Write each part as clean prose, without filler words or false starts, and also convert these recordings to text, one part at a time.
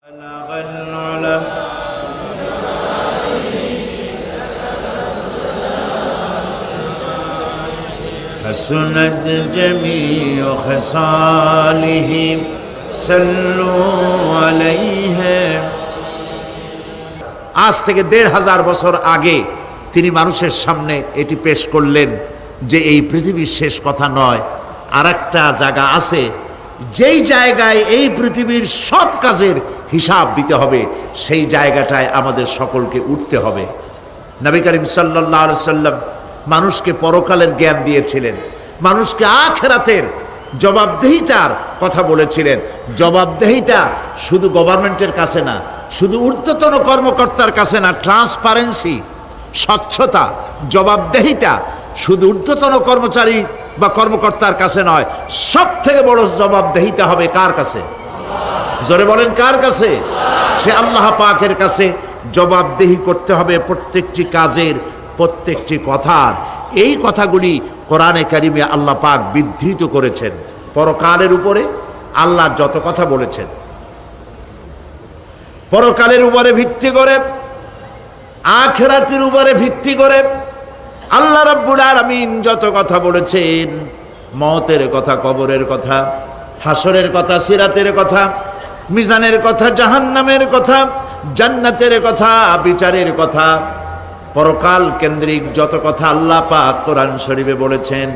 بلغ العلا حسنت جميع خصاله صلوا عليه। আজ থেকে ১৫০০ বছর আগে তিনি মানুষের সামনে এটি পেশ করলেন যে এই পৃথিবীর শেষ কথা নয়, আর একটা জায়গা আছে যেই জায়গায় এই পৃথিবীর সব কাজের হিসাব দিতে হবে, সেই জায়গাটায় আমাদের সকলকে উঠতে হবে। নবী করিম সাল্লাল্লাহু আলাইহি সাল্লাম মানুষকে পরকালের জ্ঞান দিয়েছিলেন, মানুষকে আখিরাতের জবাবদেহিতার কথা বলেছিলেন। জবাবদেহিতা শুধু গভর্নমেন্টের কাছে না, শুধু ঊর্ধ্বতন কর্মকর্তার কাছে না, ট্রান্সপারেন্সি, স্বচ্ছতা, জবাবদেহিতা শুধু ঊর্ধ্বতন কর্মচারী বা কর্মকর্তার কাছে নয়, সব থেকে বড় জবাবদেহিতা হবে কার কাছে? জোরে বলেন, কার কাছে? সে আল্লাহ পাকের কাছে জবাবদেহি করতে হবে প্রত্যেকটি কাজের, প্রত্যেকটি কথার। এই কথাগুলি কোরআনে কারিমে আল্লাহ পাক বিধৃত করেছেন। পরকালের উপরে আল্লাহ যত কথা বলেছেন, পরকালের উপরে ভিত্তি করে, আখিরাতের উপরে ভিত্তি করে আল্লাহ রাব্বুল আলামিন যত কথা বলেছেন, মওতের কথা, কবরের কথা, হাসরের কথা, সিরাতের কথা, মিজানের কথা, জাহান্নামের কথা, জান্নাতের কথা, বিচারের কথা, পরকাল কেন্দ্রিক যত কথা আল্লাহ পাক কোরআন শরীফে বলেছেন,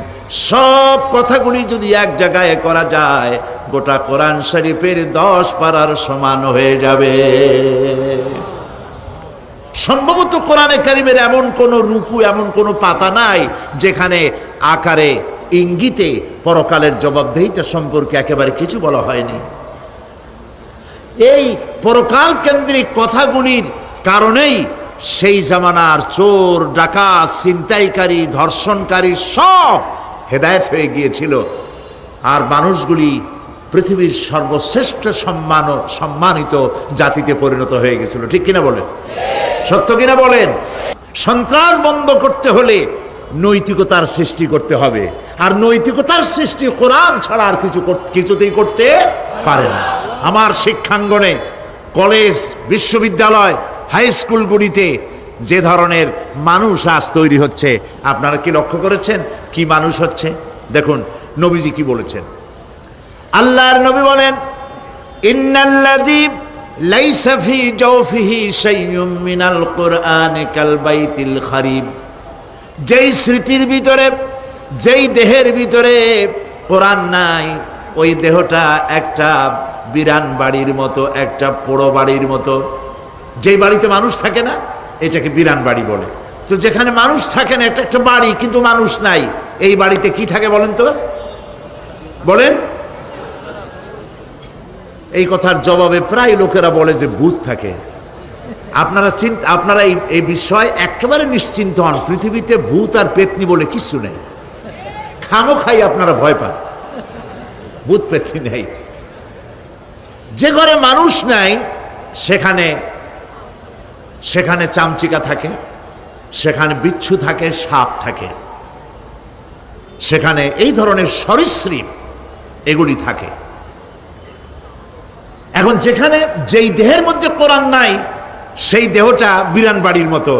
সব কথাগুলি যদি এক জায়গায় করা যায়, গোটা কোরআন শরীফের 10 পারার সমান হয়ে যাবে। সম্ভবত কোরআনে কারিমের এমন কোন রুকু, এমন কোন পাতা নাই যেখানে আকারে ইঙ্গিতে পরকালের জবাবদেহিতা সম্পর্কে একেবারে কিছু বলা হয়নি। এই পরকাল কেন্দ্রিক কথাগুলির কারণেই সেই জামানার চোর, ডাকাত, ছিনতাইকারী, ধর্ষণকারী সব হেদায়েত হয়ে গিয়েছিল, আর মানুষগুলি পৃথিবীর সর্বশ্রেষ্ঠ সম্মানিত জাতিতে পরিণত হয়ে গেছিল। ঠিক কিনা বলেন? সত্য কিনা বলেন? সন্ত্রাস বন্ধ করতে হলে নৈতিকতার সৃষ্টি করতে হবে, আর নৈতিকতার সৃষ্টি কোরআন ছাড়া আর কিছুতেই করতে পারে না। আমার শিক্ষাঙ্গনে, কলেজ, বিশ্ববিদ্যালয়, হাই স্কুলগুলিতে যে ধরনের মানুষ আজ তৈরি হচ্ছে, আপনারা কি লক্ষ্য করেছেন কি মানুষ হচ্ছে? দেখুন নবীজি কি বলেছেন। আল্লাহর নবী বলেন, ইন্নাল্লাযী লাইসা ফি জাওফিহি শাইউম মিনাল কুরআনি কাল বাইতিল খারিব। যেই স্মৃতির ভিতরে, যেই দেহের ভিতরে কোরআন নাই, ওই দেহটা একটা বিরান বাড়ির মতো, একটা পোড়ো বাড়ির মতো। যেই বাড়িতে মানুষ থাকে না, এটাকে বিরান বাড়ি বলে। তো যেখানে মানুষ থাকে না, এটা একটা বাড়ি কিন্তু মানুষ নাই, এই বাড়িতে কি থাকে বলেন তো? বলেন। এই কথার জবাবে প্রায় লোকেরা বলে যে ভূত থাকে। আপনারা এই বিষয়ে একেবারে নিশ্চিন্ত হন, পৃথিবীতে ভূত আর পেতনি বলে কিছু নেই। খামোখাই আপনারা ভয় পান, ভূত পেতনি নেই। যে ঘরে মানুষ নাই সেখানে চামচিকা থাকে, সেখানে বিচ্ছু থাকে, সাপ থাকে, সেখানে এই ধরনের সরীসৃপ এগুলি থাকে। এখন যেখানে যেই দেহের মধ্যে কোরআন নাই, সেই দেহটা বিরান বাড়ির মতো।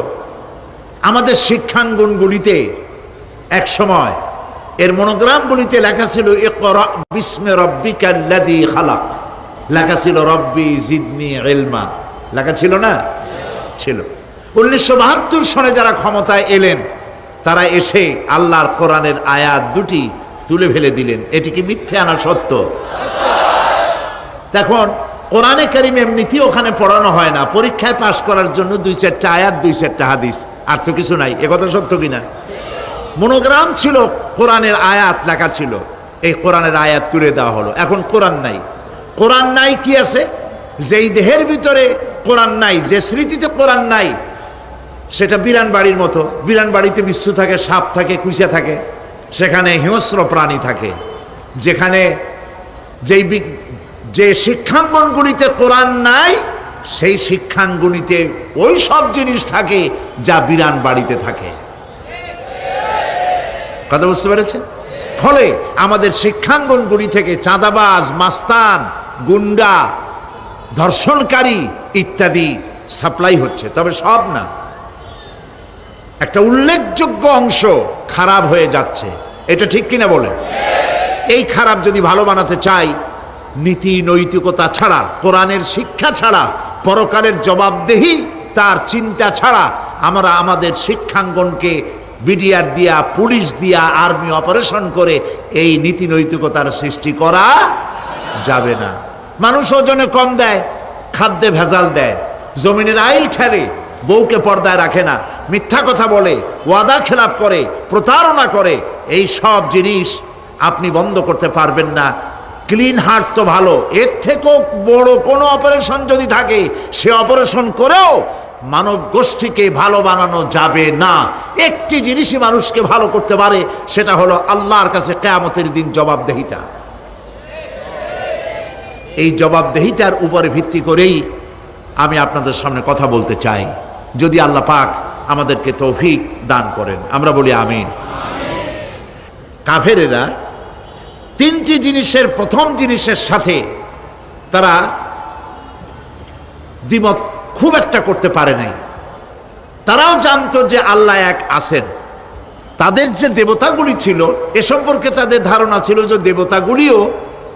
আমাদের শিক্ষাঙ্গনগুলিতে এক সময় এর মনোগ্রামগুলিতে লেখা ছিল, ইকরা বিস্মি রাব্বিকাল্লাযী খালাক, লেখা ছিল রব্বি জিদনি ইলমা, লেখা ছিল না? ছিল। 1972 সনে যারা ক্ষমতায় এলেন, তারা এসে আল্লাহর কোরআনের আয়াত দুটি তুলে ফেলে দিলেন। এটি কি মিথ্যে না সত্য? এখন কোরআনে কারিম এমনিতেই ওখানে পড়ানো হয় না, পরীক্ষায় পাশ করার জন্য 2-4টা আয়াত, 2-4টা হাদিস, আর তো কিছু নাই। একথা সত্য কিনা? মনোগ্রাম ছিল, কোরআনের আয়াত লেখা ছিল, এই কোরআনের আয়াত তুলে দেওয়া হলো। এখন কোরআন নাই। কোরআন নাই কি আছে? যেই দেহের ভিতরে কোরআন নাই, যে স্মৃতিতে কোরআন নাই, সেটা বিরান বাড়ির মতো। বিরান বাড়িতে বিচ্ছু থাকে, সাপ থাকে, কুইচা থাকে, সেখানে হিংস্র প্রাণী থাকে। যেখানে যে শিক্ষাঙ্গনগুলিতে কোরআন নাই, সেই শিক্ষাঙ্গনিতে ওই সব জিনিস থাকে যা বিরান বাড়িতে থাকে। কথা বুঝতে পেরেছেন? ফলে আমাদের শিক্ষাঙ্গনগুলি থেকে চাঁদাবাজ, মাস্তান, গুন্ডা, ধর্ষণকারী ইত্যাদি সাপ্লাই হচ্ছে, তবে সব না। একটা উল্লেখযোগ্য অংশ খারাপ হয়ে যাচ্ছে, এটা ঠিক কিনা বলেন? এই খারাপ যদি ভালো বানাতে চাই, নীতি নৈতিকতা ছাড়া, কোরআনের শিক্ষা ছাড়া, পরকালের জবাবদেহি তার চিন্তা ছাড়া আমরা আমাদের শিক্ষাঙ্গনকে বিডিআর দিয়া, পুলিশ দিয়া, আর্মি অপারেশন করে এই নীতি নৈতিকতার সৃষ্টি করা যাবে না। মানুষ ওজনে কম দেয়, খাদ্যে ভেজাল দেয়, জমিনের আইল ঠেলে, বউকে পর্দায় রাখে না, মিথ্যা কথা বলে, ওয়াদা খেলাপ করে, প্রতারণা করে, এই সব জিনিস আপনি বন্ধ করতে পারবেন না। ক্লিন হার্ট তো ভালো, এর থেকেও বড় কোনো অপারেশন যদি থাকে, সে অপারেশন করেও মানব গোষ্ঠীকে ভালো বানানো যাবে না। একটি জিনিসই মানুষকে ভালো করতে পারে, সেটা হলো আল্লাহর কাছে কিয়ামতের দিন জবাবদেহিতা। এই জবাবদেহিতার উপরে ভিত্তি করেই আমি আপনাদের সামনে কথা বলতে চাই, যদি আল্লাহ পাক আমাদেরকে তৌফিক দান করেন, আমরা বলি আমিন। কাফেরেরা তিনটি জিনিসের প্রথম জিনিসের সাথে তারা দ্বিমত খুব একটা করতে পারে নাই। তারাও জানতো যে আল্লাহ এক আছেন। তাদের যে দেবতাগুলি ছিল এ সম্পর্কে তাদের ধারণা ছিল যে দেবতাগুলিও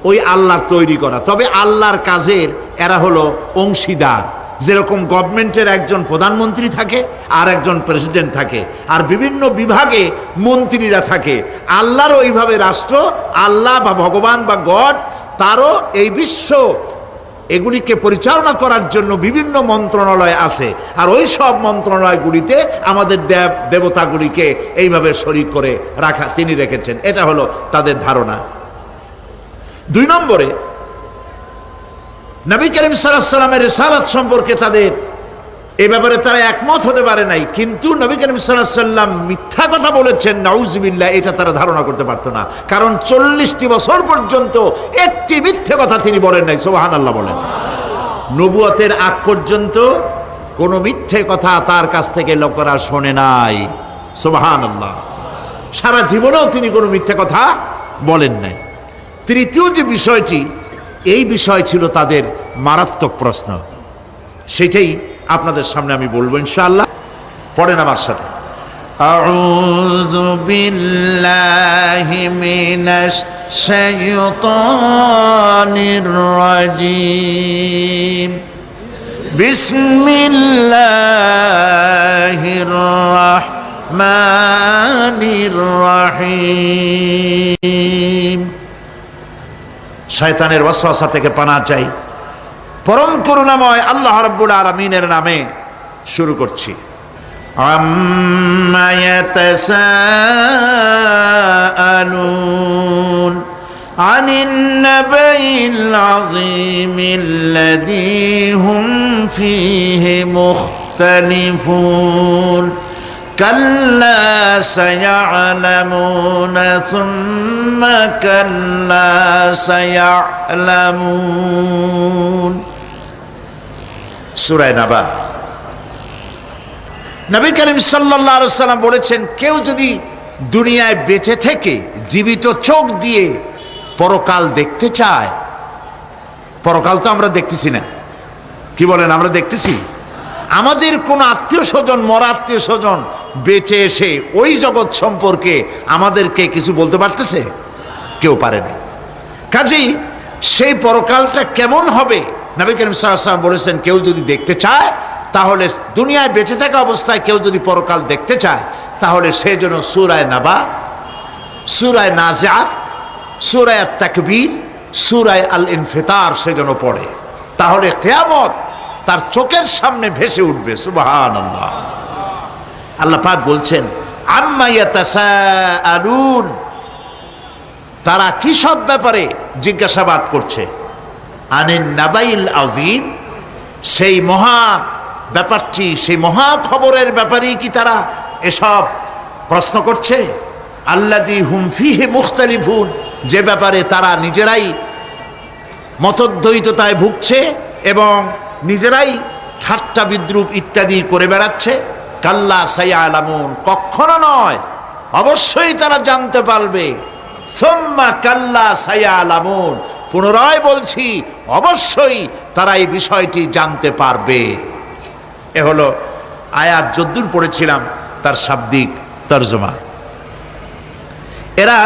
ওই আল্লাহর তৈরি করা, তবে আল্লাহর কাজের এরা হলো অংশীদার। যেরকম গভর্নমেন্টের একজন প্রধানমন্ত্রী থাকে আর একজন প্রেসিডেন্ট থাকে, আর বিভিন্ন বিভাগে মন্ত্রীরা থাকে, আল্লাহরও ওইভাবে রাষ্ট্র, আল্লাহ বা ভগবান বা গড, তারও এই বিশ্ব এগুলিকে পরিচালনা করার জন্য বিভিন্ন মন্ত্রণালয় আছে, আর ওই সব মন্ত্রণালয়গুলিতে আমাদের দেবতাগুলিকে এইভাবে শরীক করে রাখা তিনি রেখেছেন। এটা হলো তাদের ধারণা। দুই নম্বরে, নবী করিম সাল্লাল্লাহু আলাইহি সাল্লামের রিসালাত সম্পর্কে তাদের এই ব্যাপারে তারা একমত হতে পারে নাই, কিন্তু নবী করিম সাল্লাল্লাহু আলাইহি সাল্লাম মিথ্যা কথা বলেছেন, নাউজুবিল্লাহ, এটা তারা ধারণা করতে পারতো না। কারণ 40টি বছর পর্যন্ত একটি মিথ্যে কথা তিনি বলেন নাই। সুবহানাল্লাহ বলেন। নবুয়তের আগ পর্যন্ত কোনো মিথ্যে কথা তার কাছ থেকে লোকেরা শোনে নাই। সুবহানাল্লাহ। সারা জীবনেও তিনি কোনো মিথ্যে কথা বলেন নাই। তৃতীয় যে বিষয়টি, এই বিষয় ছিল তাদের মারাত্মক প্রশ্ন, সেটাই আপনাদের সামনে আমি বলবো ইনশাআল্লাহ। পড়েন আমার সাথে, আউযু বিল্লাহি মিনাশ শাইতানির রাজীম, বিসমিল্লাহির রাহমানির রাহিম। শয়তানের ওয়াসওয়াসা থেকে পানা চাই, পরম করুণাময় আল্লাহ রাব্বুল আলামিনের নামে শুরু করছি। আম্মা ইয়াতাসাআলুন আনিন নাবাইল আযীমিল্লাযী হুম ফীহি মুখতালিফুন কাল্লা সায়া'লামুনা সুম্মা কাল্লা সায়া'লামুন। সূরা নাবা। নবী করিম সাল্লাল্লাহু আলাইহি ওয়াসাল্লাম বলেছেন, কেউ যদি দুনিয়ায় বেঁচে থেকে জীবিত চোখ দিয়ে পরকাল দেখতে চায়, পরকাল তো আমরা দেখতেছি না, কি বলেন? আমরা দেখতেছি? আমাদের কোন আত্মীয় স্বজন, মরা আত্মীয় স্বজন বেঁচে এসে ওই জগৎ সম্পর্কে আমাদেরকে কিছু বলতে পারতেছে? কেউ পারেনি। কাজেই সেই পরকালটা কেমন হবে, নবী করিম সাল্লাল্লাহু আলাইহি ওয়াসাল্লাম বলেছেন, কেউ যদি দেখতে চায়, তাহলে দুনিয়ায় বেঁচে থাকা অবস্থায় কেউ যদি পরকাল দেখতে চায়, তাহলে সে যেন সূরা নাবা, সূরা নাজিআত, সূরা তাকবীর, সূরা আল ইনফিতার সে যেন পড়ে, তাহলে কিয়ামত তার চোখের সামনে ভেসে উঠবে। সুবহানাল্লাহ। আল্লাহ পাক বলছেন, আম্মা ইয়াতাসাআলুন, তারা কি সব ব্যাপারে জিজ্ঞাসাবাদ করছে? আনিন নাবাইল আযীম, সেই মহা ব্যাপারটি, সেই মহা খবরের ব্যাপারেই কি তারা এসব প্রশ্ন করছে? আল্লাযী হুম ফীহি মুখতালিফুন, যে ব্যাপারে তারা নিজেরাই মতদ্বৈততায় ভুগছে এবং নিজেরাই ঠাট্টা বিদ্রুপ ইত্যাদি করে বেড়াচ্ছে। কাল্লা সায়া'লামুন, কখনো নয়, অবশ্যই তারা জানতে পারবে। সুম্মা কাল্লা সায়া'লামুন, পুনরায় বলছি, অবশ্যই তারা এই বিষয়টি জানতে পারবে। এ হলো আয়াত যদ্দূর পড়েছিলাম তার শাব্দিক তর্জমা। এরা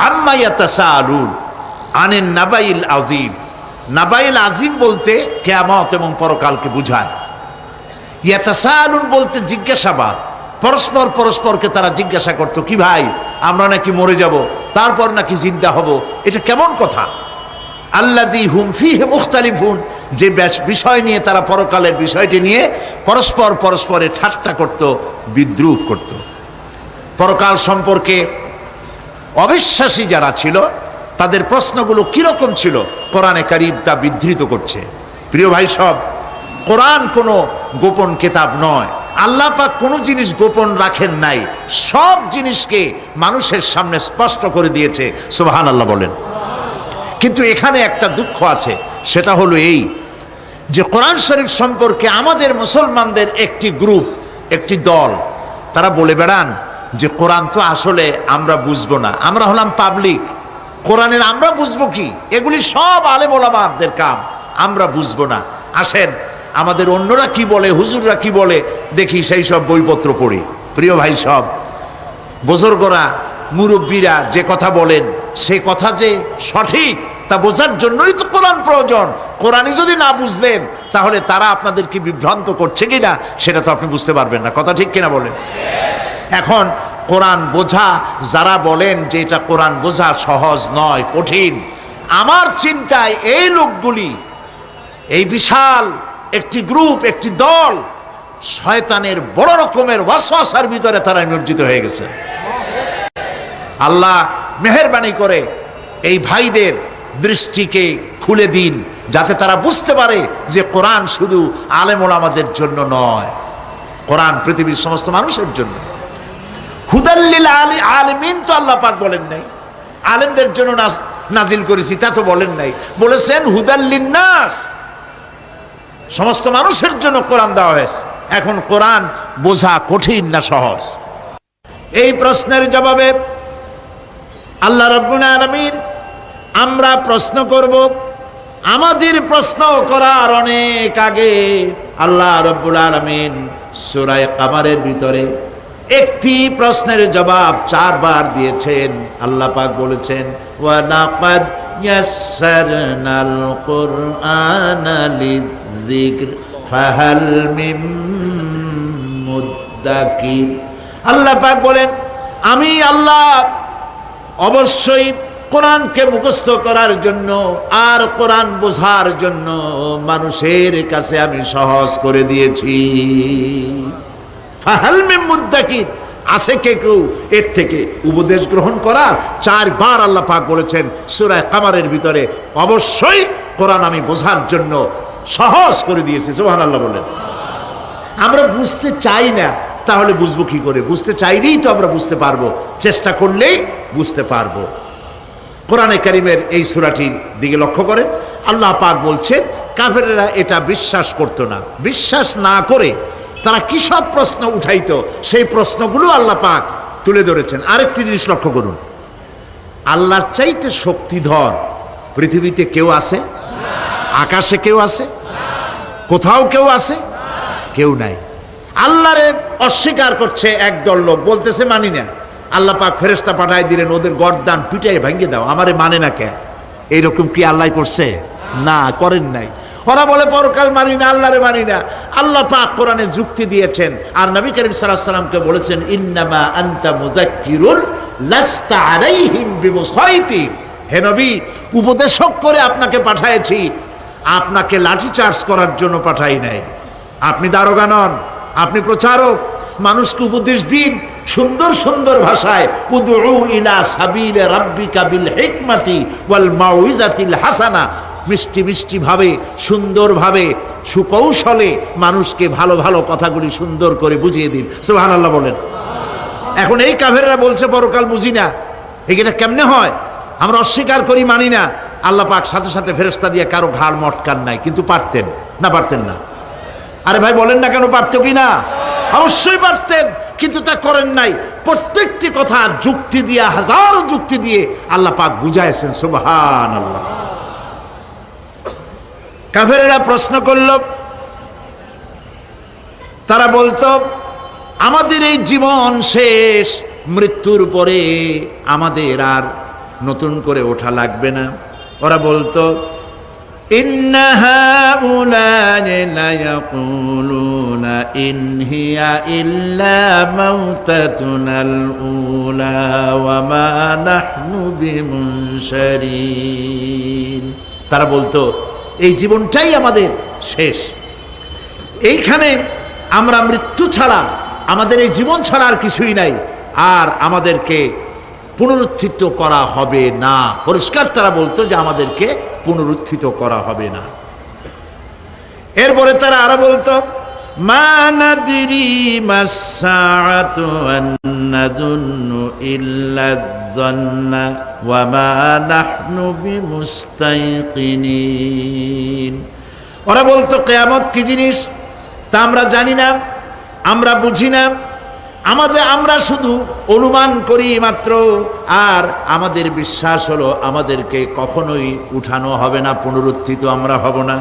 আম্মা ইয়াতাসাআলুন আনিন নাবাইল আযীম, নাবাইল আযীম বলতে কিয়ামত এবং পরকালকে বোঝায়। ইয়াতাসাআলুন বলতে জিজ্ঞাসাবাদ, পরস্পর পরস্পরকে তারা জিজ্ঞাসা করতো, কি ভাই আমরা নাকি মরে যাব, তারপর নাকি জিন্দা হব, এটা কেমন কথা? আল্লাযী হুম ফীহি মুখতালিফুন, যে বিষয় নিয়ে তারা পরকালের বিষয়টি নিয়ে পরস্পর পরস্পরে ঠাট্টা করত, বিদ্রূপ করত। পরকাল সম্পর্কে অবিশ্বাসী যারা ছিল তাদের প্রশ্নগুলো কিরকম ছিল, কোরআনে কারীম তা বিধৃত করছে। প্রিয় ভাই সব, কোরআন কোনো গোপন কিতাব নয়। আল্লাহ পাক কোনো জিনিস গোপন রাখেন নাই, সব জিনিসকে মানুষের সামনে স্পষ্ট করে দিয়েছে। সুবহানাল্লাহ বলেন। কিন্তু এখানে একটা দুঃখ আছে, সেটা হলো এই যে কোরআন শরীফ সম্পর্কে আমাদের মুসলমানদের একটি গ্রুপ, একটি দল, তারা বলে বেড়ান যে কোরআন তো আসলে আমরা বুঝবো না, আমরা হলাম পাবলিক, কোরআনের আমরা বুঝবো কি, এগুলি সব আলেম ওলামাদের কাম, আমরা বুঝবো না। আসেন আমাদের অন্যরা কি বলে, হুজুররা কি বলে দেখি, সেই সব বইপত্র পড়ি। প্রিয় ভাই সব, বুজুর্গরা মুরব্বীরা যে কথা বলেন সে কথা যে সঠিক তা বোঝার জন্যই তো কোরআন প্রয়োজন। কোরআনই যদি না বুঝলেন তাহলে তারা আপনাদেরকে বিভ্রান্ত করছে কিনা সেটা তো আপনি বুঝতে পারবেন না। কথা ঠিক কিনা বলেন? এখন কোরআন বোঝা যারা বলেন যে এটা কোরআন বোঝা সহজ নয়, কঠিন, আমার চিন্তায় এই লোকগুলি, এই বিশাল একটি গ্রুপ, একটি দল, শয়তানের বড় রকমের ওয়াসওয়াসার ভিতরে তারা নিমজ্জিত হয়ে গেছে। আল্লাহ মেহেরবানি করে এই ভাইদের দৃষ্টিকে খুলে দিন, যাতে তারা বুঝতে পারে যে কোরআন শুধু আলেম ওলামাদের জন্য নয়, কোরআন পৃথিবীর সমস্ত মানুষের জন্য। হুদাল্লিল আলিমিন তো আল্লাহ পাক বলেন নাই আলেমদের জন্য নাজিল করেছি, তা তো বলেন নাই, বলেছেন হুদাল্লিন নাস, সমস্ত মানুষের জন্য কোরআন দেওয়া হয়েছে। এখন কোরআন বোঝা কঠিন না সহজ? এই প্রশ্নের জবাবে আল্লাহ রাব্বুল আলামিন, আমরা প্রশ্ন করব, আমাদের প্রশ্ন করার অনেক আগে আল্লাহ রাব্বুল আলামিন সূরা কামারের ভিতরে একটি প্রশ্নের জবাব 4 বার দিয়েছেন। আল্লাহ পাক বলেছেন, ওয়া লাকাদ ইয়াসসারনাল কুরআনা লিযিকর ফাহাল মিন মুদ্দাকির। আল্লাহ পাক বলেন, আমি আল্লাহ অবশ্যই কোরআনকে মুখস্থ করার জন্য আর কোরআন বোঝার জন্য মানুষের কাছে আমি সহজ করে দিয়েছি। ফাহাল মিন মুদ্দাকির, আছে কে কেউ এর থেকে উপদেশ গ্রহণ করা? 4 বার আল্লাহ পাক বলেছেন সূরা কামারের ভিতরে, অবশ্যই কোরআন আমি বোঝার জন্য সহজ করে দিয়েছি। সুবহানাল্লাহ বলেন। আমরা বুঝতে চাই না, তাহলে বুঝবো কি করে? বুঝতে চাইলেই তো আমরা বুঝতে পারবো, চেষ্টা করলেই বুঝতে পারবো। কোরআনে কারীমের এই সূরাটির দিকে লক্ষ্য করেন, আল্লাহ পাক বলছেন কাফেরেরা এটা বিশ্বাস করতো না, বিশ্বাস না করে তারা কি সব প্রশ্ন উঠাইতো, সেই প্রশ্নগুলো আল্লাহ পাক তুলে ধরেছেন। আরেকটি জিনিস লক্ষ্য করুন, আল্লাহর চাইতে শক্তিধর পৃথিবীতে কেউ আছে? আকাশে কেউ আছে? কোথাও কেউ আছে? কেউ নাই। আল্লাহরে অস্বীকার করছে একদল লোক, বলতেছে মানি না। আল্লাহ পাক ফেরেশতা পাঠায় দিলেন, ওদের গর্দান পিটাই ভাঙিয়ে দাও, আমারে মানে না কে? এইরকম কি আল্লাহ করছে? না, করেন নাই। ওরা বলে পরকাল মানি না, আল্লাহরে মানি না। আল্লাহ পাক কোরআনে যুক্তি দিয়েছেন, আর নবী করিম সাল্লাল্লাহু আলাইহি সাল্লামকে বলেছেন, ইন্নামা আনতা মুযাক্কিরুন লাস্তা আলাইহিম বিমুসাইতির। হে নবী, উপদেশক করে আপনাকে পাঠাইছি, আপনাকে লাঠি চার্জ করার জন্য পাঠাই নাই। আপনি দারোগা নন, আপনি প্রচারক, মানুষকে উপদেশ দিন সুন্দর সুন্দর ভাষায়। উদউ ইলা সাবিলি রাব্বিকা বিল হিকমাতি ওয়াল মাউইজাতিল হাসানা, মিষ্টি মিষ্টি ভাবে, সুন্দরভাবে, সুকৌশলে মানুষকে ভালো ভালো কথাগুলি সুন্দর করে বুঝিয়ে দিন। সুবহানাল্লাহ বলেন। এখন এই কাফেররা বলছে পরকাল বুঝি না, এটা কেমনে হয়? আমরা অস্বীকার করি, মানি না। আল্লাহ পাক সাথে সাথে ফেরেশতা দিয়ে কারো ঘাড় মটকান নাই, কিন্তু পারতেন না? পারতেন না? আরে ভাই বলেন না কেন, পারতো কি না? অবশ্যই পারতেন, কিন্তু তা করেন নাই। প্রত্যেকটি কথা যুক্তি দিয়ে, হাজারো যুক্তি দিয়ে আল্লাহ পাক বুঝাইছেন। সুবহানাল্লাহ। কাফেরেরা প্রশ্ন করল, তারা বলতো আমাদের এই জীবন শেষ, মৃত্যুর পরে আমাদের আর নতুন করে ওঠা লাগবে না। ওরা বলতো ইন্না হাউলানি লা ইয়াকুলুনা ইন হিয়া ইল্লা মাউতাতুনাল উলা ওয়া মা নাহনু বিমুনশারিন। তারা বলতো এই জীবনটাই আমাদের শেষ, এইখানে আমরা মৃত্যু ছাড়া, আমাদের এই জীবন ছাড়া আর কিছুই নাই, আর আমাদেরকে পুনরুত্থিত করা হবে না। পরিষ্কার তারা বলতো যে আমাদেরকে পুনরুত্থিত করা হবে না। এরপরে তারা আরো বলতো মা নাদরি মাস-সাআতু ওয়ান নাযুন্নু ইল্লা যান্না ওয়া মা নাহনু বিমুস্তাইকিনিন। ওরা বলতো কিয়ামত কি জিনিস তা আমরা জানি না, আমরা বুঝি না, আমরা শুধু অনুমান করি মাত্র, আর আমাদের বিশ্বাস হলো আমাদেরকে কখনোই উঠানো হবে না, পুনরুত্থিত আমরা হব না।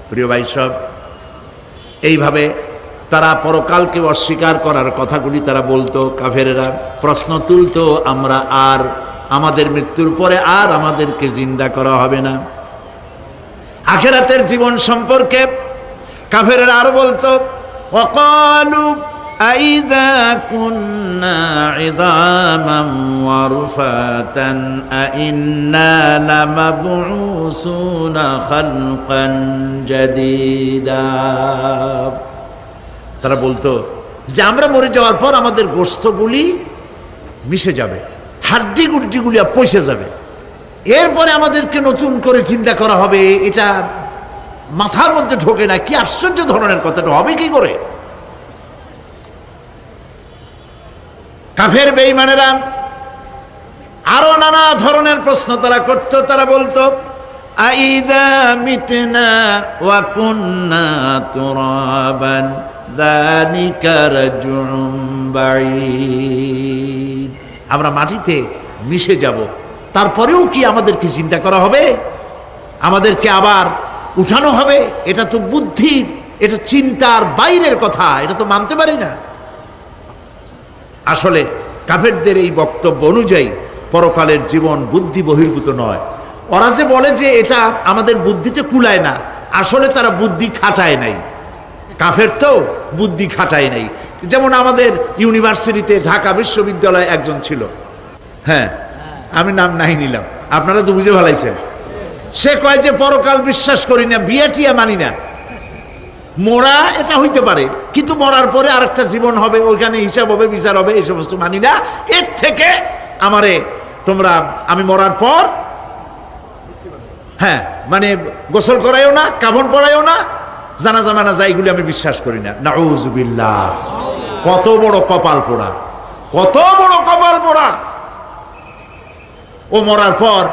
প্রিয় ভাই সব, এইভাবে তারা পরকালকে অস্বীকার করার কথাগুলি তারা বলতো। কাফেরেরা প্রশ্ন তুলতো আমরা আর আমাদের মৃত্যুর পরে আর আমাদেরকে জিন্দা করা হবে না। আখিরাতের জীবন সম্পর্কে কাফেরেরা আরো বলতো ওয়াকালু আইযা কুন্না ইযামান ওয়া রুফাতান আইন্না লামাবউসুনা খালকান জাদীদা। তারা বলতো যে আমরা মরে যাওয়ার পর আমাদের গোশতগুলি মিশে যাবে, হাড্ডি গুড্ডিগুলি পচে যাবে, এরপরে আমাদেরকে নতুন করে চিন্তা করা হবে। এটা মাথার মধ্যে ঢোকে না, কি আশ্চর্য ধরনের কথাটা হবে কি করে? কাফের বেঈমানেরা আরো নানা ধরনের প্রশ্ন তারা করত। তারা বলতো আইদা মিতনা ওয়া কুন্না তুরাবান যালিকা রাজউম বাঈদ। আমরা মাটিতে মিশে যাব, তারপরেও কি আমাদেরকে চিন্তা করা হবে, আমাদেরকে আবার উঠানো হবে? এটা তো বুদ্ধির, এটা চিন্তার বাইরের কথা, এটা তো মানতে পারি না। আসলে কাফেরদের এই বক্তব্য অনুযায়ী পরকালের জীবন বুদ্ধি বহির্ভূত নয়। ওরা যে বলে যে এটা আমাদের বুদ্ধিতে কুলায় না, আসলে তারা বুদ্ধি খাটায় নাই। কাফের তো বুদ্ধি খাটায় নাই। যেমন আমাদের ইউনিভার্সিটিতে ঢাকা বিশ্ববিদ্যালয়ে একজন ছিল, হ্যাঁ আমি নাম নাই নিলাম, আপনারা তো বুঝে ভালাইছেন। সে কয় যে পরকাল বিশ্বাস করি না, বিয়ে টিয়া মানি না, মরা এটা হইতে পারে কিন্তু মরার পরে আরেকটা জীবন হবে, ওইখানে হিসাব হবে, বিচার হবে, এই সমস্ত মানি না। এর থেকে আমারে তোমরা, আমি মরার পর হ্যাঁ মানে গোসল করাইও না, কাফন পরাইও না, জানাজা মানাজা এগুলি আমি বিশ্বাস করি না। নাউযুবিল্লাহ। কত বড় কপাল পোড়া, কত বড় কপাল পোড়া! ও মরার পর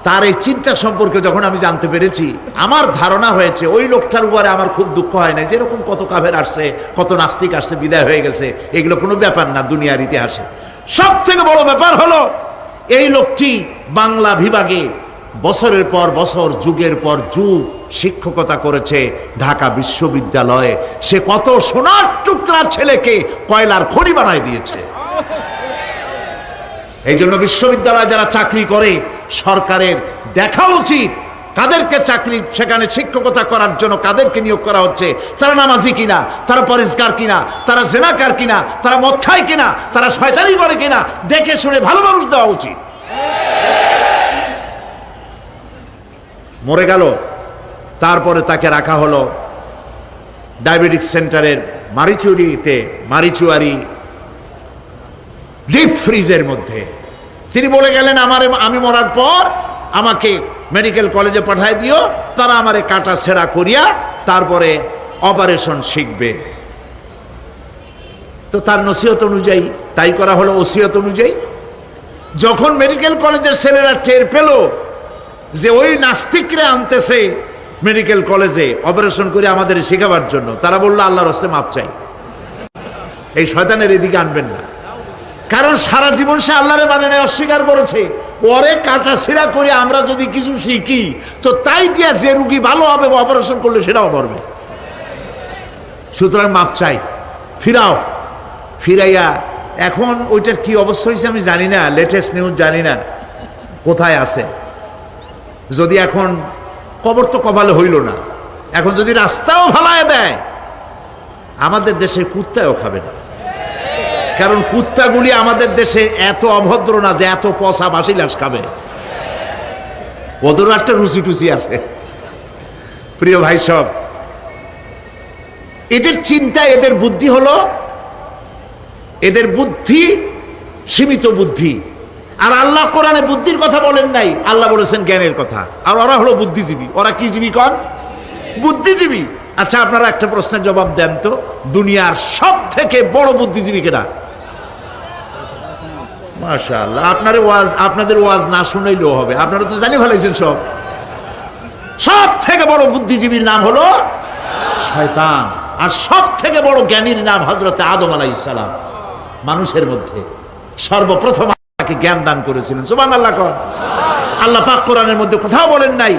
তার এই চিন্তা সম্পর্কে যখন আমি জানতে পেরেছি, আমার ধারণা হয়েছে ওই লোকটার উপরে আমার খুব দুঃখ হয় না। যেরকম কত কাফের আসছে, কত নাস্তিক আসছে, বিদায় হয়ে গেছে, এগুলো কোনো ব্যাপার না দুনিয়ার ইতিহাসে। সব থেকে বড় ব্যাপার হলো এই লোকটি বাংলা বিভাগে বছরের পর বছর, যুগের পর যুগ শিক্ষকতা করেছে ঢাকা বিশ্ববিদ্যালয়ে। সে কত সোনার টুকরা ছেলেকে কয়লার খনি বানায় দিয়েছে। এই জন্য বিশ্ববিদ্যালয়ে যারা চাকরি করে সরকারের দেখা উচিত কাদেরকে চাকরি, সেখানে শিক্ষকতা করার জন্য কাদেরকে নিয়োগ করা হচ্ছে, তারা নামাজি কিনা, তারা পরিষ্কার কিনা, তারা জেনাকার কিনা, তারা মদ খায় কিনা, তারা শয়তানি করে কিনা, দেখে শুনে ভালো মানুষ দেওয়া উচিত। মরে গেল, তারপরে তাকে রাখা হলো ডায়াবেটিক সেন্টারের মারিচুয়ারি ডিপ ফ্রিজের মধ্যে। তিনি বলে গেলেন আমি মরার পর আমাকে মেডিকেল কলেজে পাঠায় দিও, তারা আমারে কাটা ছেঁড়া করিয়া তারপরে অপারেশন শিখবে। তো তার নসিহত অনুযায়ী তাই করা হলো, ওসিয়ত অনুযায়ী। যখন মেডিকেল কলেজের ছেলেরা টের পেল যে ওই নাস্তিকরা আনতেছে মেডিকেল কলেজে অপারেশন করে আমাদের শেখাবার জন্য, তারা বললো আল্লাহর হস্তে মাপ চাই, এই শয়তানের এদিকে আনবেন না। কারণ সারা জীবন সে আল্লাহরে মানে নাই, অস্বীকার করেছে, পরে কাটা ছিঁড়া করে আমরা যদি কিছু শিখি তো তাই দিয়া যে রুগী ভালো হবে অপারেশন করলে সেটাও মরবে। সুতরাং মাপ চাই, ফিরাও। ফিরাইয়া এখন ওইটার কি অবস্থা হয়েছে আমি জানি না, লেটেস্ট নিউজ জানি না কোথায় আছে। যদি এখন কবর তো কপালে হইল না, এখন যদি রাস্তাও ভালায় দেয় আমাদের দেশে কুত্তাও খাবে না, কারণ কুত্তাগুলি আমাদের দেশে এত অভদ্র না যে এত পচা বাসি লাশ খাবে, ওদেরও একটা রুচি টুচি আছে। প্রিয় ভাই সব, এদের চিন্তা, এদের বুদ্ধি হলো, এদের বুদ্ধি সীমিত বুদ্ধি। আর আল্লাহ কোরআনে বুদ্ধির কথা বলেন নাই, আল্লাহ বলেছেন জ্ঞানের কথা। আর ওরা হলো বুদ্ধিজীবী। ওরা কি জীবী কন? বুদ্ধিজীবী। আচ্ছা, আপনারা একটা প্রশ্নের জবাব দেন তো, দুনিয়ার সব থেকে বড় বুদ্ধিজীবী কেডা? মাশাআল্লাহ, আপনাদের ওয়াজ না শুনাইলেও হবে, আপনারা তো জানি ফেলাইছেন সব। সব থেকে বড় বুদ্ধিজীবীর নাম হলো শয়তান। আর সব থেকে বড় জ্ঞানীর নাম হযরত আদম আলাইহিস সালাম। মানুষের মধ্যে সর্বপ্রথম আল্লাহকে জ্ঞান দান করেছিলেন। সুবহানাল্লাহ। আল্লাহ পাক কোরআনের মধ্যে কোথাও বলেন নাই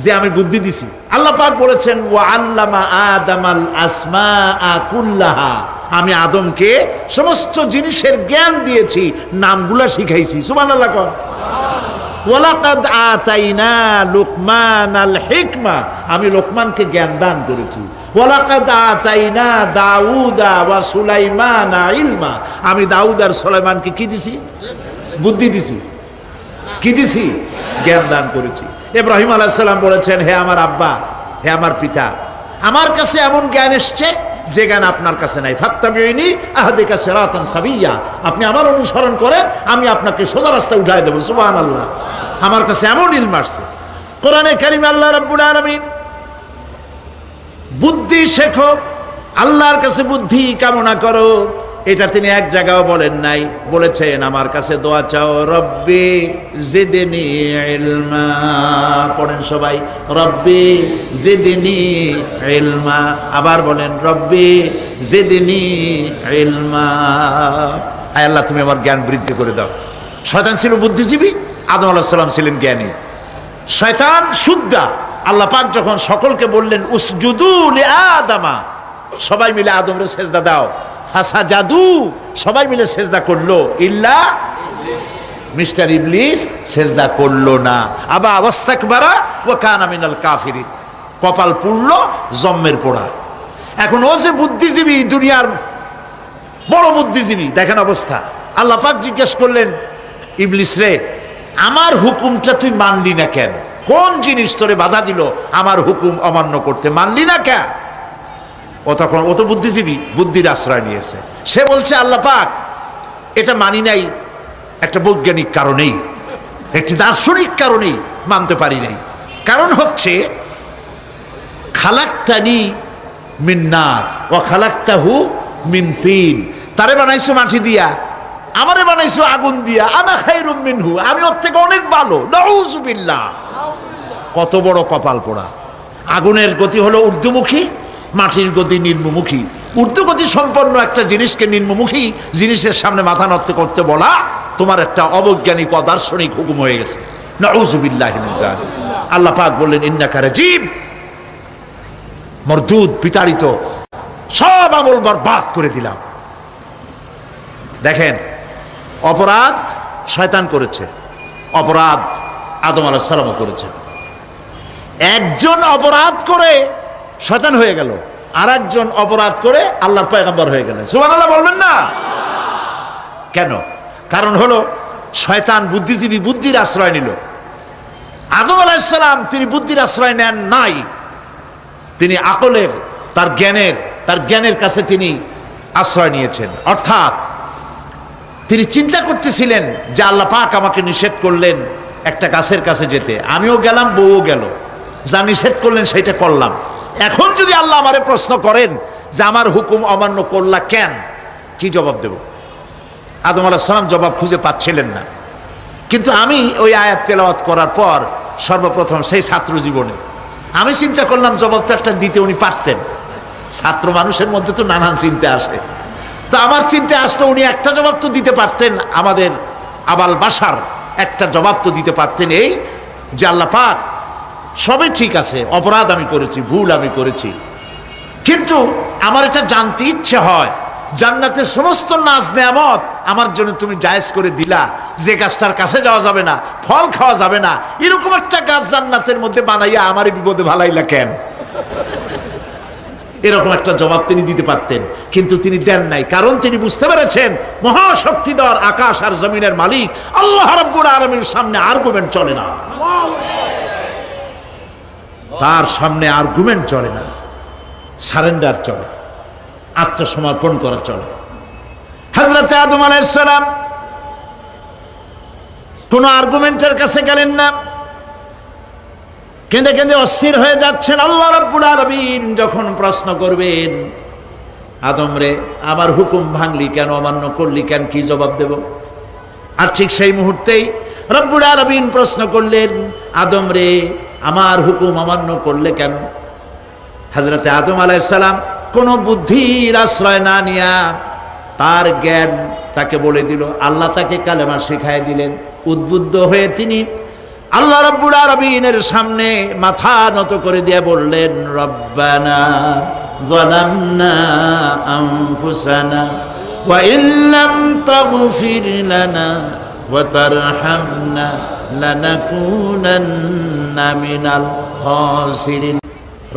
যে আমি বুদ্ধি দিছি। আল্লাহ পাক বলেছেন ওয়া আল্লামা আদামাল আসমাআ কুল্লাহা, আমি আদমকে সমস্ত জিনিসের জ্ঞান দিয়েছি, নামগুলা শিখাইছি। সুবহানাল্লাহ। ওয়ালাকাদ আতাইনা লুকমানাল হিকমা, আমি লোকমানকে জ্ঞান দান করেছি। ওয়ালাকাদ আতাইনা দাউদা ওয়া সুলাইমানা ইলমা, আমি দাউদ আর সুলাইমানকে কি দিছি? বুদ্ধি দিছি। কি দিছি? জ্ঞান দান করেছি। ইব্রাহিম আলাইহিস সালাম বলেছেন, হে আমার আব্বা, হে আমার পিতা, আমার কাছে এমন জ্ঞান এসছে যে জ্ঞান আপনার কাছে নাই। ফাত্তাবিউনি আহদিকা সিরাতান সাবিয়্যা, আপনি আমার অনুসরণ করেন, আমি আপনাকে সোজা রাস্তায় উঠাই দেব। সুবহানাল্লাহ। আমার কাছে এমন ইলম আসছে। কোরআনে কারিমে আল্লাহ রাব্বুল আলামিন বুদ্ধি শেখো, আল্লাহর কাছে বুদ্ধি কামনা করো, এটা তিনি এক জায়গাও বলেন নাই। বলেছেন আমার কাছে দোয়া চাও, রব্বি জিদনি ইলমা। পড়েন সবাই, রব্বি জিদনি ইলমা। আবার বলেন, রব্বি জিদনি ইলমা। আয় আল্লাহ, তুমি আমার জ্ঞান বৃদ্ধি করে দাও। শয়তান ছিল বুদ্ধিজীবী, আদম আলাইহিস সালাম ছিলেন জ্ঞানী। শয়তান সুদ্দা। আল্লাহ পাক যখন সকলকে বললেন উসজুদু লিআদামা, সবাই মিলে আদমরে সেজদা দাও, ফাসাজাদু, সবাই মিলে সেজদা করলো, ইল্লা মিস্টার ইবলিস সেজদা করলো না। আবা ওয়াস্তাকবারা ওয়া কানা মিনাল কাফিরিন, কপাল পুড়লো, জম্মের পোড়া। এখন ও যে বুদ্ধিজীবী, দুনিয়ার বড় বুদ্ধিজীবী, দেখেন অবস্থা। আল্লাহ পাক জিজ্ঞেস করলেন, ইবলিস রে, আমার হুকুমটা তুই মানলি না কেন? কোন জিনিস তোরে বাধা দিল আমার হুকুম অমান্য করতে? মানলি না কেন? ও তখন, ও তো বুদ্ধিজীবী, বুদ্ধির আশ্রয় নিয়েছে। সে বলছে, আল্লাহ পাক, এটা মানি নাই একটা বৈজ্ঞানিক কারণেই, একটি দার্শনিক কারণেই মানতে পারি নাই। কারণ হচ্ছে খালাকতানি মিন নার ওয়া খালাকতাহু মিন তিন, তারে বানাইছো মাটি দিয়া, আমারে বানাইছো আগুন দিয়া, আনা খায়রুম মিনহু, আমি ওর থেকে অনেক ভালো। নাউযুবিল্লাহ। কত বড় কপাল পোড়া। আগুনের গতি হলো ঊর্ধ্বমুখী, মাটির গতি নিম্নমুখী। ঊর্ধ্বগতি সম্পন্ন একটা জিনিসকে নিম্নমুখী জিনিসের সামনে মাথা নত করতে বলা তোমার একটা অবৈজ্ঞানিক অদার্শনিক হুকুম হয়ে গেছে। নাউযুবিল্লাহি মিন যালিক। আল্লাহ পাক বললেন, ইন্নাকা রাজিম, মরদুদ, বিতাড়িত, সব আমল বরবাদ করে দিলাম। দেখেন, অপরাধ শয়তান করেছে, অপরাধ আদম আলাইহিস সালামও করেছে। একজন অপরাধ করে শয়তান হয়ে গেল, আর একজন অপরাধ করে আল্লাহর পয়গম্বর হয়ে গেলেন। সুবহানাল্লাহ বলবেন না? কেন? কারণ হলো শয়তান বুদ্ধিজীবী, বুদ্ধির আশ্রয় নিল। আদম আলাইহিস সালাম তিনি বুদ্ধির আশ্রয় নেন নাই, তিনি আকলের, তার জ্ঞানের কাছে তিনি আশ্রয় নিয়েছেন। অর্থাৎ তিনি চিন্তা করতেছিলেন যে আল্লাহ পাক আমাকে নিষেধ করলেন একটা গাছের কাছে যেতে, আমিও গেলাম, বউও গেল, যা নিষেধ করলেন সেটা করলাম। এখন যদি আল্লাহ আমারে প্রশ্ন করেন যে আমার হুকুম অমান্য করলা কেন, কি জবাব দেব? আদম আলাইহিস সালাম জবাব খুঁজে পাচ্ছিলেন না। কিন্তু আমি ওই আয়াত তেলাওয়াত করার পর সর্বপ্রথম সেই ছাত্র জীবনে আমি চিন্তা করলাম জবাবটা একটা দিতে উনি পারতেন। ছাত্র মানুষের মধ্যে তো নানান চিন্তা আসে, তো আমার চিন্তা আসলে উনি একটা জবাব তো দিতে পারতেন। আমাদের আবাল বাসার একটা জবাব তো দিতে পারতেন, এই যে আল্লাহ পাক সবই ঠিক আছে, অপরাধ আমি করেছি, ভুল আমি করেছি, কিন্তু আমার এটা জানতে ইচ্ছে হয় জান্নাতের সমস্ত নাজ নেয়ামত আমার জন্য তুমি জায়েজ করে দিলা, যে গাছটার কাছে যাওয়া যাবে না, ফল খাওয়া যাবে না, এরকম একটা গাছ জান্নাতের মধ্যে বানাইয়া আমারই বিপদে ভালাইলা কেন? এরকম একটা জবাব তিনি দিতে পারতেন, কিন্তু তিনি দেন নাই, কারণ তিনি বুঝতে পেরেছেন মহাশক্তিধর আকাশ আর জমিনের মালিক আল্লাহ রাব্বুল আলামিনের সামনে আর্গুমেন্ট চলে না, তার সামনে আর্গুমেন্ট চলে না, সারেন্ডার চলে, আত্মসমর্পণ করা চলে। হযরত আদম আলাইহিস সালাম কোন আর্গুমেন্টের কাছে গেলেন না, কেঁদে কেঁদে অস্থির হয়ে যাচ্ছেন। আল্লাহ রাব্বুল আলামিন যখন প্রশ্ন করবেন, আদম রে আমার হুকুম ভাঙলি কেন, অমান্য করলি কেন, কি জবাব দেব? আর ঠিক সেই মুহূর্তেই রব্বুল আলামিন প্রশ্ন করলেন, আদম রে আমার হুকুম অমান্য করলে কেন? হযরত আদম আলাইহিস সালাম কোনো বুদ্ধির আশ্রয় না নিয়া তার জ্ঞান তাকে বলে দিল, আল্লাহ তাকে কালেমা শিখাই দিলেন। উদ্বুদ্ধ হয়ে তিনি আল্লাহ রাব্বুল আলামিনের সামনে মাথা নত করে দিয়ে বললেন, রব্বানা যালামনা আনফুসানা ওয়া ইল্লাম তাগফির লানা ওয়া তারহামনা লানাকুনান্না মিনাল খাসিরিন।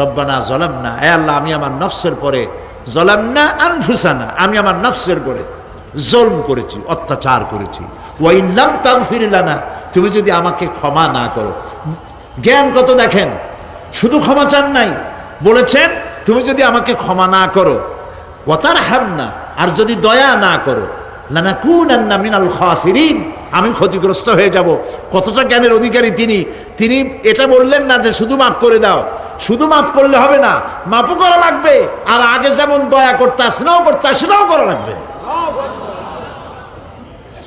রব্বানা যালামনা, হে আল্লাহ আমি আমার নফসের পরে, যালামনা আনফুসানা আমি আমার নফসের পরে জুলম করেছি, অত্যাচার করেছি, ওয়া ইল্লাম তাগফির লানা তুমি যদি আমাকে ক্ষমা না করো। জ্ঞান কত দেখেন, শুধু ক্ষমা চান নাই, বলেছেন তুমি যদি আমাকে ক্ষমা না করো, ওয়া তারহামনা আর যদি দয়া না করো, লানাকুনান্না মিনাল খাসিরিন আমি ক্ষতিগ্রস্ত হয়ে যাব। কতটা জ্ঞানের অধিকারী তিনি! তিনি এটা বললেন না যে শুধু মাফ করে দাও, শুধু মাফ করলে হবে না, মাফও করা লাগবে, আর আগে যেমন দয়া করতে আসলেও করা লাগবে।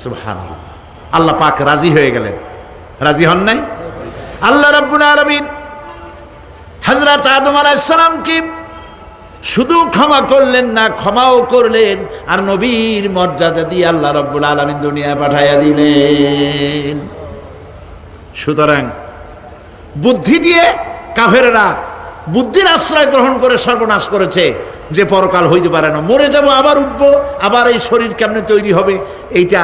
সুবহানাল্লাহ। আল্লাহ পাক রাজি হয়ে গেলেন, রাজি হন নাই? আল্লাহ রাব্বুল আলামিন হযরত আদম আলাইহিস সালামকে শুধু ক্ষমা করলেন না, ক্ষমাও করলেন, আর নবীর মর্যাদা দিয়ে আল্লাহ রাব্বুল আলামিন দুনিয়ায় পাঠাইয়া দিলেন। সুতরাং বুদ্ধি দিয়ে কাফেররা বুদ্ধির আশ্রয় গ্রহণ করে সর্বনাশ করেছে, যে পরকাল হইতে পারে না, মরে যাব আবার উঠবো, আবার এই শরীর কেমনে তৈরি হবে, এইটা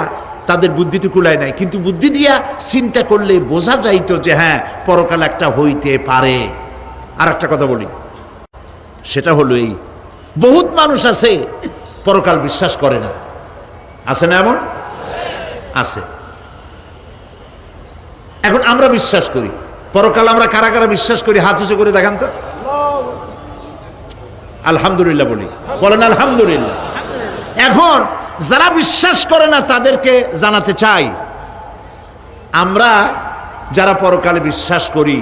তাদের বুদ্ধিতে কুলায় নাই। কিন্তু বুদ্ধি দিয়া চিন্তা করলে বোঝা যাইতো যে হ্যাঁ পরকাল একটা হইতে পারে। আর একটা কথা বলি, সেটা হলো এই, বহুত মানুষ আছে পরকাল বিশ্বাস করে না, আছে না? এমন আছে। এখন আমরা বিশ্বাস করি পরকাল, আমরা কারা কারা বিশ্বাস করি হাত উঁচু করে দেখান তো। আলহামদুলিল্লাহ বলি, বলেন আলহামদুলিল্লাহ। এখন যারা বিশ্বাস করে না তাদেরকে জানাতে চাই, আমরা যারা পরকালে বিশ্বাস করি,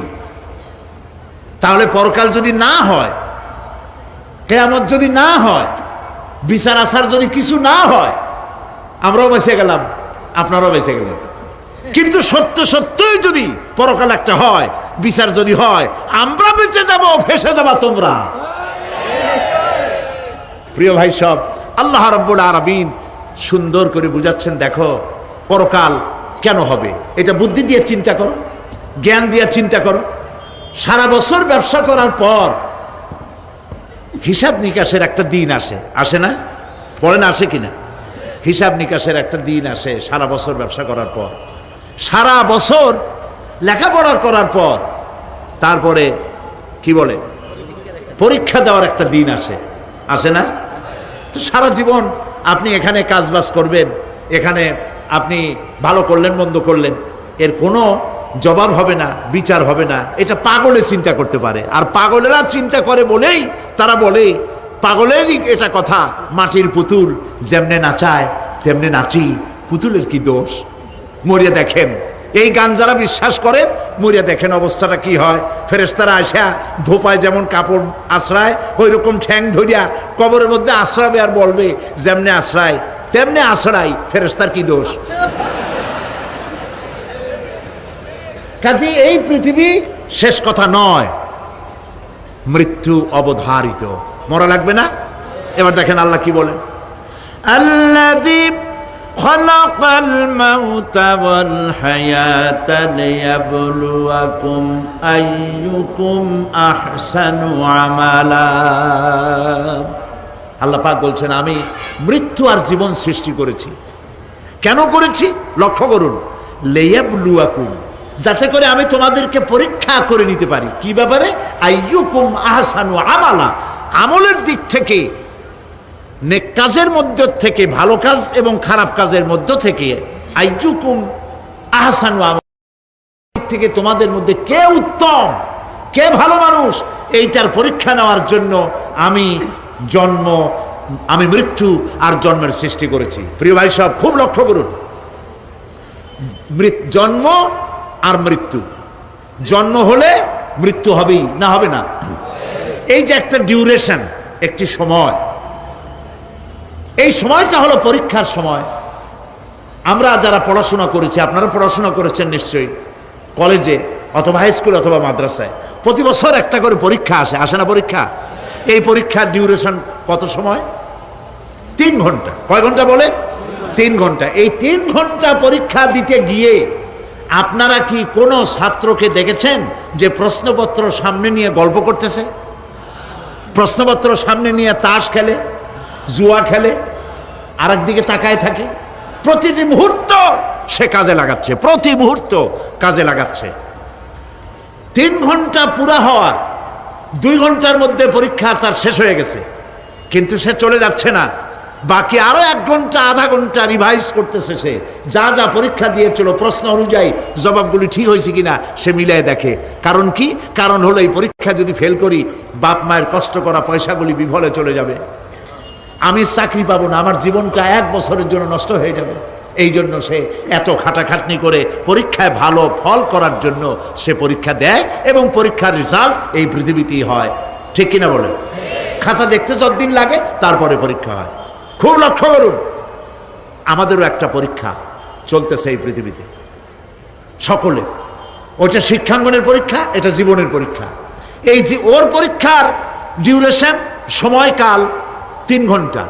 তাহলে পরকাল যদি না হয়, কিয়ামত যদি না হয়, বিচার আচার যদি কিছু না হয়, আমরাও বেঁচে গেলাম, আপনারাও বেঁচে গেলেন। কিন্তু সত্য সত্যই যদি পরকাল একটা হয়, বিচার যদি হয়, আমরা বেঁচে যাব, ফেসে যাবা তোমরা। প্রিয় ভাই সব, আল্লাহ রাব্বুল আলামিন সুন্দর করে বুঝাচ্ছেন, দেখো পরকাল কেন হবে, এটা বুদ্ধি দিয়ে চিন্তা করো, জ্ঞান দিয়ে চিন্তা করো। সারা বছর ব্যবসা করার পর হিসাব নিকাশের একটা দিন আসে, আসে না? বলেন আসে কিনা? হিসাব নিকাশের একটা দিন আসে সারা বছর ব্যবসা করার পর, সারা বছর লেখাপড়া করার পর, তারপরে কি বলে পরীক্ষা দেওয়ার একটা দিন আসে, আসে না? তো সারা জীবন আপনি এখানে কাজবাজ করবেন, এখানে আপনি ভালো করলেন মন্দ করলেন, এর কোনো জবাব হবে না, বিচার হবে না। এটা পাগলে চিন্তা করতে পারে, আর পাগলেরা চিন্তা করে বলেই তারা বলে, পাগলেরই এটা কথা, মাটির পুতুল যেমনে নাচায় তেমনে নাচি, পুতুলের কি দোষ? মরিয়া দেখেন, এই গান যারা বিশ্বাস করেন, মরিয়া দেখেন অবস্থাটা কি হয়। ফেরেশতারা আসা ধোপায় যেমন কাপড় আশ্রায়, ওই রকম ঠ্যাং ধরিয়া কবরের মধ্যে আশ্রাবে, আর বলবে যেমনে আশ্রায় তেমনে আশ্রাই, ফেরেশতার কি দোষ? কাজে এই পৃথিবী শেষ কথা নয়, মৃত্যু অবধারিত, মরা লাগবে না। এবার দেখেন আল্লাহ কি বলেন, আল্লাযী খালাকাল মাউতা ওয়াল হায়াতা লিয়াবলুয়াকুম আইয়ুকুম আহসানু আমালা। আল্লাহ পাক বলছেন, আমি মৃত্যু আর জীবন সৃষ্টি করেছি। কেন করেছি? লক্ষ্য করুন, লিয়াবলুয়াকুম, যাতে করে আমি তোমাদেরকে পরীক্ষা করে নিতে পারি। কি ব্যাপারে? আইয়ুকুম আহসানু আমালা, আমলের দিক থেকে, নেক কাজের মধ্য থেকে, ভালো কাজ এবং খারাপ কাজের মধ্য থেকে, আইয়ুকুম আহসানু আমালা, থেকে তোমাদের মধ্যে কে উত্তম, কে ভালো মানুষ, এইটার পরীক্ষা নেওয়ার জন্য আমি মৃত্যু আর জন্মের সৃষ্টি করেছি। প্রিয় ভাই সব খুব লক্ষ্য করুন, জন্ম আর মৃত্যু, জন্ম হলে মৃত্যু হবেই, না হবে না? এই যে একটা ডিউরেশন, একটি সময়, এই সময়টা হলো পরীক্ষার সময়। আমরা যারা পড়াশোনা করেছি, আপনারা পড়াশোনা করেছেন নিশ্চয়ই, কলেজে অথবা হাই স্কুল অথবা মাদ্রাসায় প্রতি বছর একটা করে পরীক্ষা আসে না? পরীক্ষা, এই পরীক্ষার ডিউরেশন কত সময়? 3 ঘন্টা। কয় ঘন্টা বলে? 3 ঘন্টা। এই 3 ঘন্টা পরীক্ষা দিতে গিয়ে আপনারা কি কোনো ছাত্রকে দেখেছেন যে প্রশ্নপত্র সামনে নিয়ে গল্প করতেছে, প্রশ্নপত্র সামনে নিয়ে তাস খেলে, জুয়া খেলে, আর একদিকে তাকায় থাকে? প্রতিটি মুহূর্ত সে কাজে লাগাচ্ছে, প্রতি মুহূর্ত কাজে লাগাচ্ছে। 3 ঘন্টা পুরা হওয়ার 2 ঘন্টার মধ্যে পরীক্ষা তার শেষ হয়ে গেছে, কিন্তু সে চলে যাচ্ছে না, বাকি আরো 1 ঘন্টা আধা ঘন্টা রিভাইজ করতেছে। সে যা যা পরীক্ষা দিয়েছিল প্রশ্ন অনুযায়ী জবাবগুলি ঠিক হয়েছে কিনা সে মিলাই দেখে। কারণ কি? কারণ হলো এই পরীক্ষা যদি ফেল করি, বাপ মায়ের কষ্ট করা পয়সাগুলি বিফলে চলে যাবে, আমি চাকরি পাবো না, আমার জীবনটা 1 বছরের জন্য নষ্ট হয়ে যাবে। এই জন্য সে এত খাটাখাটনি করে পরীক্ষায় ভালো ফল করার জন্য সে পরীক্ষা দেয়, এবং পরীক্ষার রেজাল্ট এই পৃথিবীতেই হয়। ঠিক কিনা বলেন? খাতা দেখতে যতদিন লাগে তারপরে পরীক্ষা হয়। খুব লক্ষ্য করুন, আমাদেরও একটা পরীক্ষা চলতেছে এই পৃথিবীতে, সকলে। ওইটা শিক্ষাঙ্গনের পরীক্ষা, এটা জীবনের পরীক্ষা। এই যে ওর পরীক্ষার ডিউরেশন, সময়কাল 3 ঘন্টা,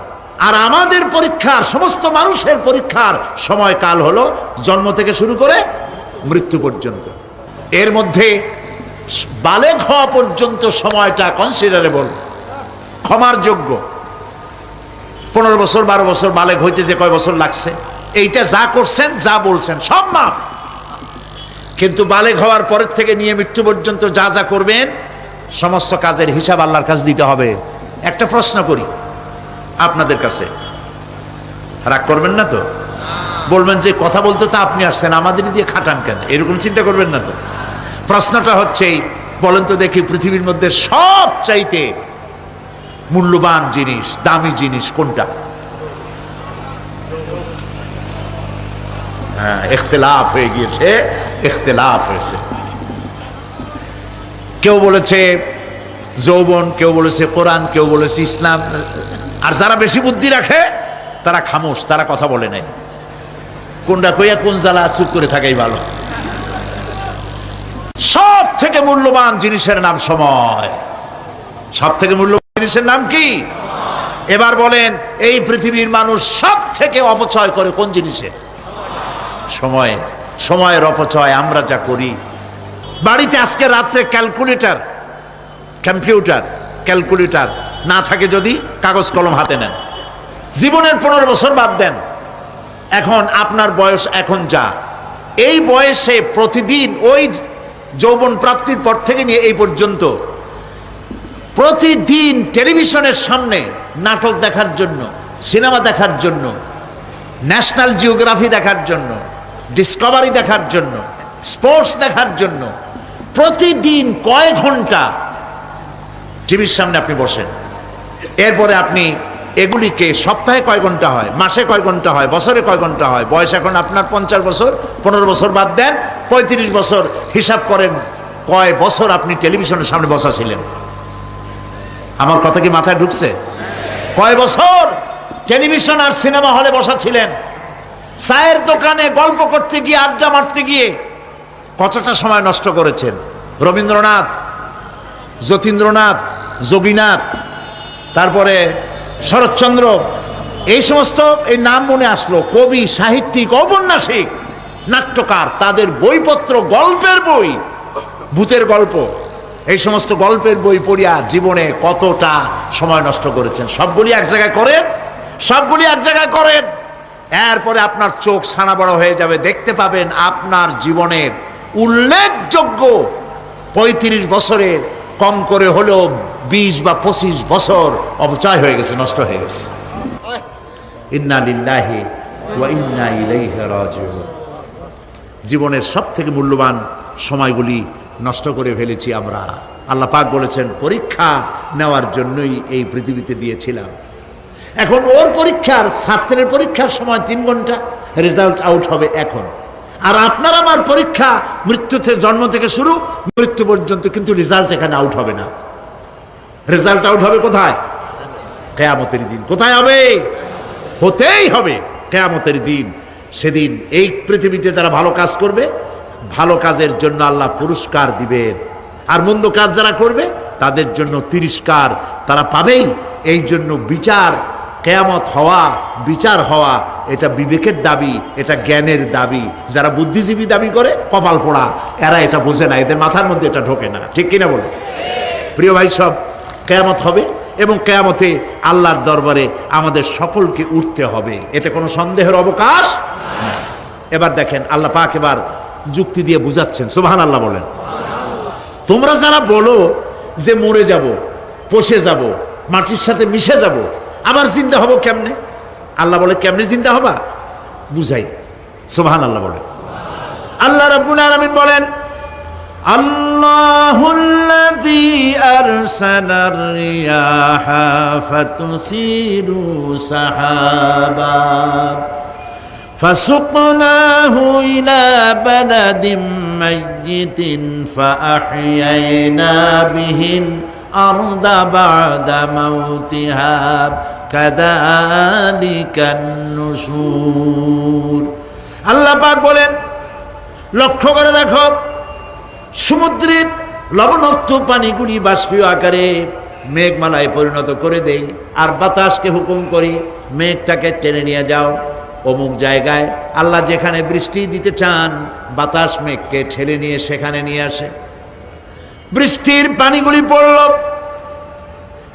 আর আমাদের পরীক্ষার, সমস্ত মানুষের পরীক্ষার সময়কাল হলো জন্ম থেকে শুরু করে মৃত্যু পর্যন্ত। এর মধ্যে বালেগ হওয়া পর্যন্ত সময়টা কনসিডারেবল, ক্ষমার যোগ্য। 15 বছর 12 বছর বালেগ হইতে যে কয় বছর লাগছে, এইটা যা করছেন যা বলছেন সব মাপ। কিন্তু বালেগ হওয়ার পরের থেকে নিয়ে মৃত্যু পর্যন্ত যা যা করবেন সমস্ত কাজের হিসাব আল্লাহর কাছে দিতে হবে। একটা প্রশ্ন করি আপনাদের কাছে, রাগ করবেন না তো? বলবেন যে কথা বলতে তো আপনি আসছেন, আমাদের দিয়ে খাটান কেন, এরকম চিন্তা করবেন না তো? প্রশ্নটা হচ্ছে, বলেন তো দেখি, পৃথিবীর মধ্যে সব চাইতে মূল্যবান জিনিস, দামি জিনিস কোনটা? হ্যাঁ, ইখতিলাফ হয়ে গিয়েছে, ইখতিলাফ হয়েছে। কেউ বলেছে যৌবন, কেউ বলেছে কোরআন, কেউ বলেছে ইসলাম। আর যারা বেশি বুদ্ধি রাখে তারা খামোশ, তারা কথা বলে নাই। কোনটা কইয়া কোন জ্বালা চুপ করে থাকাই ভালো। সব থেকে মূল্যবান জিনিসের নাম সময়। সব থেকে মূল্যবান জিনিসের নাম কি? এবার বলেন, এই পৃথিবীর মানুষ সব থেকে অপচয় করে কোন জিনিসে? সময়। সময়ের অপচয় আমরা যা করি। বাড়িতে আজকে রাত্রে ক্যালকুলেটর, কম্পিউটার, ক্যালকুলেটর না থাকে যদি কাগজ কলম হাতে নেন। জীবনের 15 বছর বাদ দেন, এখন আপনার বয়স এখন যা, এই বয়সে প্রতিদিন ওই যৌবন প্রাপ্তির পর থেকে নিয়ে এই পর্যন্ত প্রতিদিন টেলিভিশনের সামনে নাটক দেখার জন্য, সিনেমা দেখার জন্য, ন্যাশনাল জিওগ্রাফি দেখার জন্য, ডিসকভারি দেখার জন্য, স্পোর্টস দেখার জন্য প্রতিদিন কয় ঘন্টা টিভির সামনে আপনি বসেন। এরপরে আপনি এগুলিকে সপ্তাহে কয় ঘন্টা হয়, মাসে কয় ঘন্টা হয়, বছরে কয় ঘন্টা হয়। বয়স এখন আপনার 50 বছর, 15 বছর বাদ দেন, 35 বছর। হিসাব করেন কয় বছর আপনি টেলিভিশনের সামনে বসা ছিলেন। আমার কথা কি মাথায় ঢুকছে? কয় বছর টেলিভিশন আর সিনেমা হলে বসা ছিলেন? চায়ের দোকানে গল্প করতে গিয়ে, আড্ডা মারতে গিয়ে কতটা সময় নষ্ট করেছেন? রবীন্দ্রনাথ, যতীন্দ্রনাথ, যোগীনাথ, তারপরে শরৎচন্দ্র, এই সমস্ত এই নাম মনে আসলো, কবি, সাহিত্যিক, ঔপন্যাসিক, নাট্যকার, তাদের বইপত্র, গল্পের বই, ভূতের গল্প, এই সমস্ত গল্পের বই পড়িয়া জীবনে কতটা সময় নষ্ট করেছেন। সবগুলি এক জায়গায় করেন, সবগুলি এক জায়গায় করেন, এরপরে আপনার চোখ ছানা বড় হয়ে যাবে। দেখতে পাবেন আপনার জীবনের উল্লেখযোগ্য 35 বছরের কম করে হলেও 20 বা 25 বছর অপচয় হয়ে গেছে, নষ্ট হয়ে গেছে। ইন্না লিল্লাহি ওয়া ইন্না ইলাইহি রাজিউন। জীবনের সব থেকে মূল্যবান সময়গুলি নষ্ট করে ফেলেছি আমরা। আল্লাহ পাক বলেছেন, পরীক্ষা নেওয়ার জন্যই এই পৃথিবীতে দিয়েছিলাম। এখন ওর পরীক্ষার, ছাত্রের পরীক্ষার সময় 3 ঘন্টা, রেজাল্ট আউট হবে এখন। আর আপনার আমার পরীক্ষা মৃত্যুতে, জন্ম থেকে শুরু মৃত্যু পর্যন্ত, কিন্তু রেজাল্ট এখানে আউট হবে না। রেজাল্ট আউট হবে কোথায়? কিয়ামতের দিন। কোথায় হবে? হতেই হবে কিয়ামতের দিন। সেদিন এই পৃথিবীতে যারা ভালো কাজ করবে, ভালো কাজের জন্য আল্লাহ পুরস্কার দিবেন, আর মন্দ কাজ যারা করবে তাদের জন্য তিরস্কার তারা পাবেই। এই জন্য বিচার, কিয়ামত হওয়া, বিচার হওয়া, এটা বিবেকের দাবি, এটা জ্ঞানের দাবি। যারা বুদ্ধিজীবী দাবি করে, কপাল পোড়া, এরা এটা বোঝে না, এদের মাথার মধ্যে এটা ঢোকে না। ঠিক কিনা বলে? প্রিয় ভাই সব, কিয়ামত হবে এবং কিয়ামতে আল্লাহর দরবারে আমাদের সকলকে উঠতে হবে, এতে কোনো সন্দেহের অবকাশ নেই। এবার দেখেন আল্লাহ পাক এবার যুক্তি দিয়ে বুঝাচ্ছেন। সুবহানাল্লাহ বলেন। তোমরা যারা বলো যে মরে যাব, পচে যাব, মাটির সাথে মিশে যাব, আবার জিন্দা হব কেমনে? আল্লাহ বলে, কেমনে জিন্দা হবা বুঝাই। সুবহানাল্লাহ বলেন। আল্লাহ রাব্বুল আলামিন বলেন, আল্লাহুল্লাযী আরসালার রিয়াহা ফাতুসিরু সাহাবা ফাসুকনাহু ইলা বালাদিন মাইয়িতিন ফাআহইয়ানা বিহিল আরদা বা'দা মাউতিহা কাযালিকান নুশুর। আল্লাহ পাক বলেন, লক্ষ্য করে দেখো, সমুদ্রের লবণাক্ত পানিগুলি বাষ্পীয় আকারে মেঘমালায় পরিণত করে দেই, আর বাতাসকে হুকুম করি মেঘটাকে টেনে নিয়ে যাও অমুক জায়গায়। আল্লাহ যেখানে বৃষ্টি দিতে চান, বাতাস মেঘকে ঠেলে নিয়ে সেখানে নিয়ে আসে। বৃষ্টির পানিগুলি পড়ল।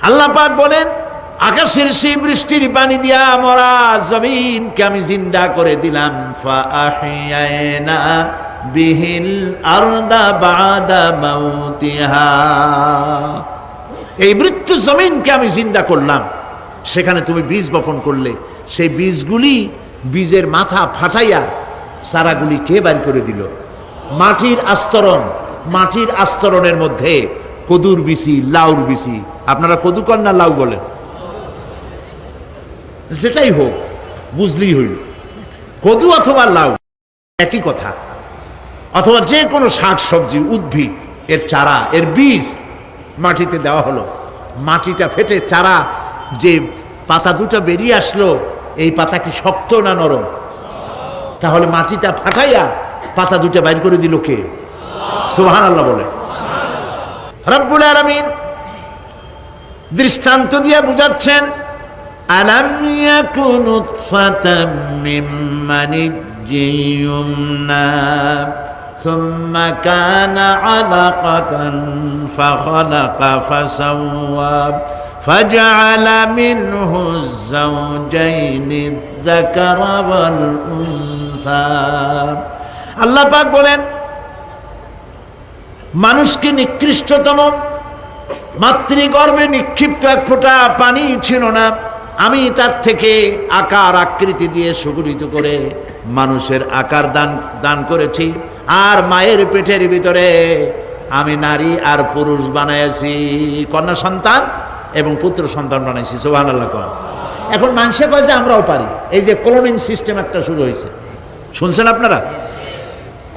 আল্লাহ পাক বলেন, আকাশের সেই বৃষ্টির পানি দিয়া মরা জমিনকে আমি জিন্দা করে দিলাম। ফাআহইয়ানা বিহিল আরদা বা'দা মাউতিহা। এই মৃত্যু জমিনকে আমি জিন্দা করলাম, সেখানে তুমি বীজ বপন করলে, সেই বীজগুলি, বীজের মাথা ফাটাইয়া চারাগুলি কে বাড়ি করে দিল? মাটির আস্তরণ, মাটির আস্তরণের মধ্যে কদুর বিচি, লাউর বিচি। আপনারা কদু কন না লাউ বলেন? যেটাই হোক, বুঝলেই হইল, কদু অথবা লাউ একই কথা। অথবা যে কোনো শাক সবজি, উদ্ভিদ, এর চারা, এর বীজ মাটিতে দেওয়া হলো। মাটিটা ফেটে চারা, যে পাতা দুটো বেরিয়ে আসলো, এই পাতা কি শক্ত না নরম? তাহলে মাটিটা ফাটাইয়া পাতা দুটো বাইর করে দিল কে? সুবহানাল্লাহ বলে। রব্বুল আলামিন দৃষ্টান্ত দিয়ে বুঝাচ্ছেন, আলাম ইয়াকুন নুতফাতাম মিন মানিয়্যিন ইউমনা সুম্মা কানা আলাকাতান ফাখালাকা ফাসাওয়া ফাজআলা মিনহু যাওজাইনি যাকারা ওয়াল উনসা। আল্লাহ পাক বলেন, মানুষকে নিকৃষ্টতম মাতৃগর্ভে নিক্ষিপ্ত এক ফোঁটা পানি ছিল না, আমি তার থেকে আকার আকৃতি দিয়ে সুগঠিত করে মানুষের আকার দান করেছি, আর মায়ের পেটের ভিতরে আমি নারী আর পুরুষ বানাইছি, কন্যা সন্তান এবং পুত্র সন্তান বানাইছি। সুবহানাল্লাহ কর। এখন মানুষে কয় যে আমরাও পারি। এই যে ক্লোনিং সিস্টেম একটা শুরু হয়েছে, শুনছেন আপনারা?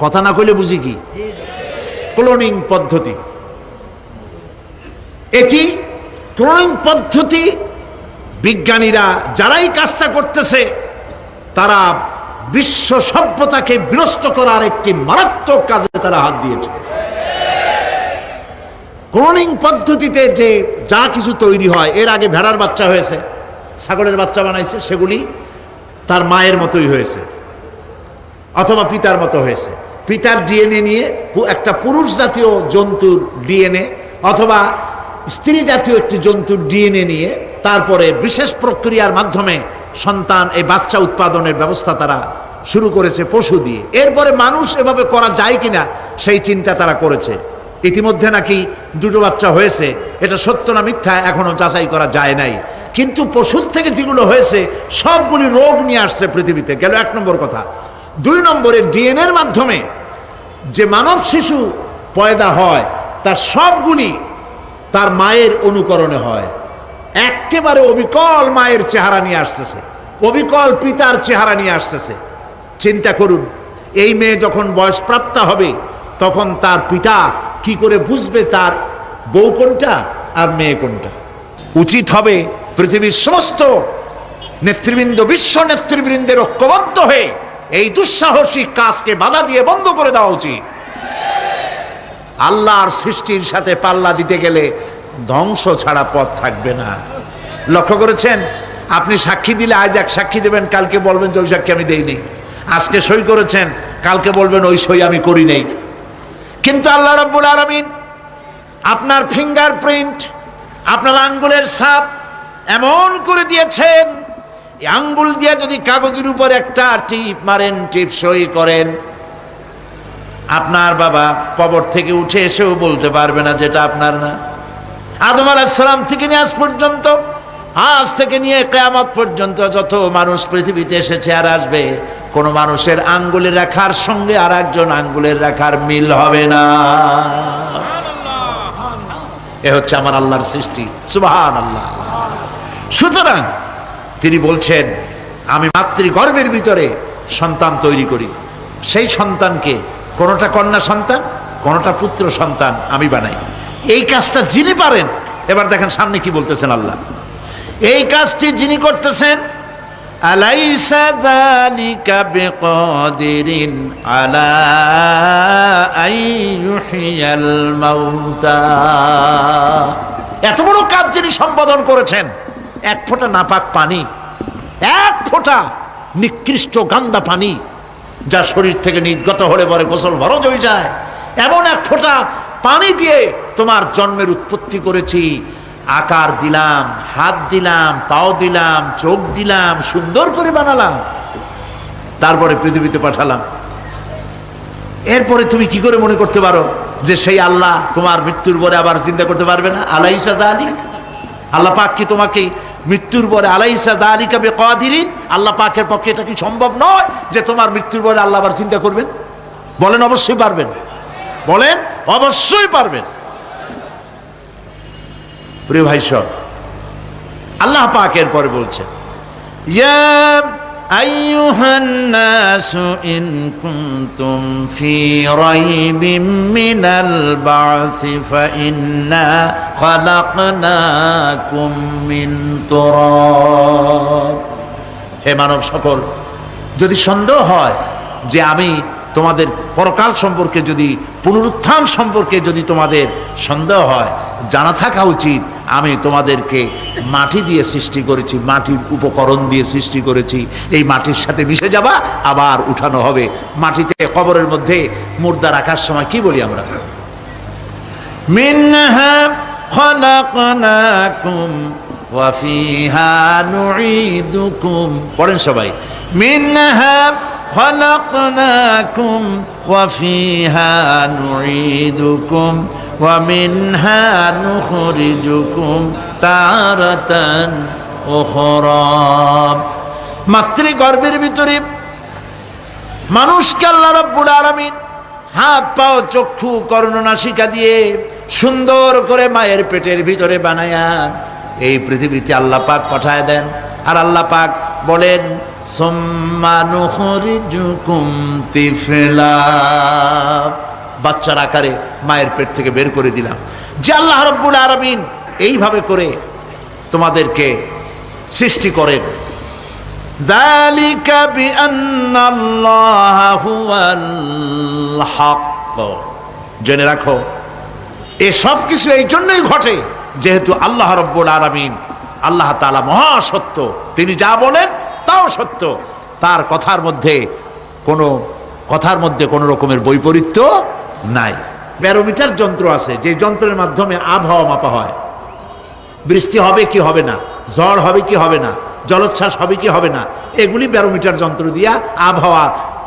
কথা না কইলে বুঝি কি? ক্লোনিং পদ্ধতি। এটি ক্লোনিং পদ্ধতি, বিজ্ঞানীরা যারাই কাজটা করতেছে, তারা বিশ্ব সভ্যতাকে বিনষ্ট করার একটি মারাত্মক কাজে তারা হাত দিয়েছে। ক্লোনিং পদ্ধতিতে যে যা কিছু তৈরি হয়, এর আগে ভেড়ার বাচ্চা হয়েছে, ছাগলের বাচ্চা বানাইছে, সেগুলি তার মায়ের মতোই হয়েছে অথবা পিতার মতো হয়েছে। পিতার ডিএনএ নিয়ে একটা পুরুষ জাতীয় জন্তুর ডিএনএ অথবা স্ত্রী জাতীয় একটি জন্তুর ডিএনএ নিয়ে তারপরে বিশেষ প্রক্রিয়ার মাধ্যমে সন্তান, এই বাচ্চা উৎপাদনের ব্যবস্থা তারা শুরু করেছে পশু দিয়ে। এরপরে মানুষ এভাবে করা যায় কিনা সেই চিন্তা তারা করেছে। ইতিমধ্যে নাকি দুটো বাচ্চা হয়েছে, এটা সত্য না মিথ্যা এখনো যাচাই করা যায় নাই। কিন্তু পশুর থেকে যেগুলো হয়েছে সবগুলি রোগ নিয়ে আসছে পৃথিবীতে, গেল 1 নম্বর কথা। 2 নম্বরে ডিএনএর মাধ্যমে যে মানব শিশু পয়দা হয় তার সবগুলি তার মায়ের অনুকরণে হয়। একেবারে অবিকল মায়ের চেহারা নিয়ে আসতেছে, অবিকল পিতার চেহারা নিয়ে আসতেছে। চিন্তা করুন, এই মেয়ে যখন বয়সপ্রাপ্তা হবে তখন তার পিতা কি করে বুঝবে তার বউ কোনটা আর মেয়ে কোনটা? উচিত হবে পৃথিবীর সমস্ত নেতৃবৃন্দ, বিশ্ব নেতৃবৃন্দের ঐক্যবদ্ধ হয়ে এই দুঃসাহসিক কাজকে বাধা দিয়ে বন্ধ করে দেওয়া উচিত। আল্লাহর সৃষ্টির সাথে পাল্লা দিতে গেলে ধ্বংস ছাড়া পথ থাকবে না। লক্ষ্য করেছেন? আপনি সাক্ষী দিলে আজ এক সাক্ষী দেবেন, কালকে বলবেন যে ওই সাক্ষী আমি দেইনি। আজকে সই করেছেন, কালকে বলবেন ওই সই আমি করি নাই। কিন্তু আল্লাহ রাব্বুল আলামিন আপনার ফিঙ্গারপ্রিন্ট, আপনার আঙ্গুলের ছাপ এমন করে দিয়েছেন, এই আঙ্গুল দিয়ে যদি কাগজের উপর একটা টিপ মারেন, টিপ সই করেন, আপনার বাবা কবর থেকে উঠে এসেও বলতে পারবে না যেটা আপনার না। আদম আলাইহিস সালাম থেকে নিয়ে আজ পর্যন্ত, আজ থেকে নিয়ে কিয়ামত পর্যন্ত যত মানুষ পৃথিবীতে এসেছে আর আসবে, কোন মানুষের আঙ্গুলের রেখার সঙ্গে আর একজন আঙ্গুলের রেখার মিল হবে না। এ হচ্ছে আমার আল্লাহর সৃষ্টি, সুবহানাল্লাহ। সুতরাং তিনি বলছেন, আমি মাতৃগর্ভের ভিতরে সন্তান তৈরি করি, সেই সন্তানকে কোনটা কন্যা সন্তান, কোনটা পুত্র সন্তান আমি বানাই। এই কাজটা যিনি পারেন, এবার দেখেন সামনে কি বলতেছেন আল্লাহ। এই কাজটি যিনি করতেছেন, আলাইসা যালিকা বিকাদিরিন আলা আইয়ুহিয়াল মাউতা। এত বড় কাজ যিনি সম্পাদন করেছেন, এক ফোঁটা নাপাক পানি, এক ফোঁটা নিকৃষ্ট গান্দা পানি যা শরীর থেকে নির্গত হলে পরে গোসল ফরজ হয়ে যায়, এমন এক ফোঁটা পানি দিয়ে তোমার জন্মের উৎপত্তি করেছি, আকার দিলাম, হাত দিলাম, পাও দিলাম, চোখ দিলাম, সুন্দর করে বানালাম, তারপরে পৃথিবীতে পাঠালাম। এরপরে তুমি কি করে মনে করতে পারো যে সেই আল্লাহ তোমার মৃত্যুর পরে আবার জিন্দা করতে পারবে না? আলাইসা যালিক, আল্লাহ পাক কি তোমাকে মৃত্যুর পরে, আলাইসা যালিকা বিকাদিরিন, আল্লাহ পাকের পক্ষে এটা কি সম্ভব নয় যে তোমার মৃত্যুর পরে আল্লাহ আবার চিন্তা করবেন? বলেন অবশ্যই পারবেন, বলেন অবশ্যই পারবেন। প্রিয় ভাই সব, আল্লাহ পাক এর পরে বলছেন, ইয়া আইয়ুহান নাসু ইন কুনতুম ফি রাইবিম মিনাল বা'সি ফাইন্না খালাকনাকুম মিন তুরাব। হে মানব সকল, যদি সন্দেহ হয় যে আমি তোমাদের পরকাল সম্পর্কে, যদি পুনরুত্থান সম্পর্কে যদি তোমাদের সন্দেহ হয়, জানা থাকা উচিত আমি তোমাদেরকে মাটি দিয়ে সৃষ্টি করেছি, মাটির উপকরণ দিয়ে সৃষ্টি করেছি। এই মাটির সাথে মিশে যাবা, আবার উঠানো হবে। মাটিতে কবরের মধ্যে মুর্দা রাখার সময় কি বলি আমরা? মিনহা খালাকনাকুম ওয়া ফিহা নুঈদুকুম। পড়েন সবাই, মিনহা খালাকনাকুম ওয়া ফিহা নুঈদুকুম ওয়া মিনহা নুখরিজুকুম তারাতান উখরা। মাতৃগর্ভের ভিতরে মানুষকে আল্লাহ রাব্বুল আলামিন হাত পাও চক্ষু কর্ণনাসিকা দিয়ে সুন্দর করে মায়ের পেটের ভিতরে বানায়া এই পৃথিবীতে আল্লাহ পাক পাঠায় দেন। আর আল্লাহ পাক বলেন, সুম্মা নুখরিজুকুম তিফলা, বাচ্চার আকারে মায়ের পেট থেকে বের করে দিলাম। যে আল্লাহ রাব্বুল আলামিন এইভাবে করে তোমাদেরকে সৃষ্টি করেন। যালিকা বিআন্নাল্লাহা হুয়াল হক। জেনে রাখো, এসব কিছু এই জন্যই ঘটে যেহেতু আল্লাহ রাব্বুল আলামিন আল্লাহ তাআলা মহা সত্য, তিনি যা বলেন তাও সত্য, তার কথার মধ্যে কোনো রকমের বৈপরীত্য নাই। ব্যারোমিটার যন্ত্র আছে, যে যন্ত্রের মাধ্যমে আবহাওয়া মাপা হয়, বৃষ্টি হবে কি হবে না, ঝড় হবে কি হবে না, জলোচ্ছ্বাস হবে কি হবে না, এগুলি ব্যারোমিটার যন্ত্র দিয়া, আবহাওয়া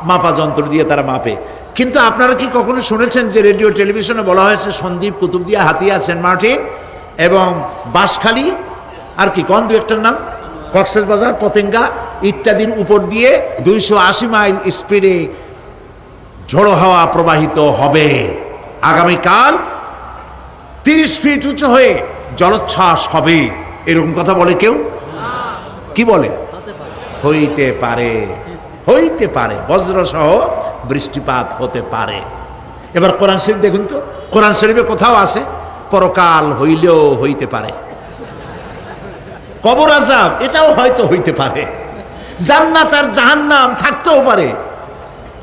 মাপা যন্ত্র দিয়ে তারা মাপে। কিন্তু আপনারা কি কখনো শুনেছেন যে রেডিও টেলিভিশনে বলা হয়েছে সন্দ্বীপ, কুতুবদিয়া, হাতিয়া, সেন্ট মার্টিন এবং বাঁশখালী, আর কি কোন দু একটার নাম, কক্সবাজার, পতেঙ্গা ইত্যাদির উপর দিয়ে 280 মাইল স্পিডে ঝোড়ো হাওয়া প্রবাহিত হবে। আগামীকাল 30 ফিট উঁচু হয়ে জলোচ্ছ্বাস হবে, এরকম কথা বলে কেউ? কি বলে? হইতে পারে, হইতে পারে, বজ্রসহ বৃষ্টিপাত হতে পারে। এবার কোরআন শরীফ দেখুন তো, কোরআন শরীফে কোথাও আছে পরকাল হইলেও হইতে পারে, কবর আযাব এটাও হয়তো হইতে পারে, জান্নাত আর জাহান্নাম থাকতেও পারে,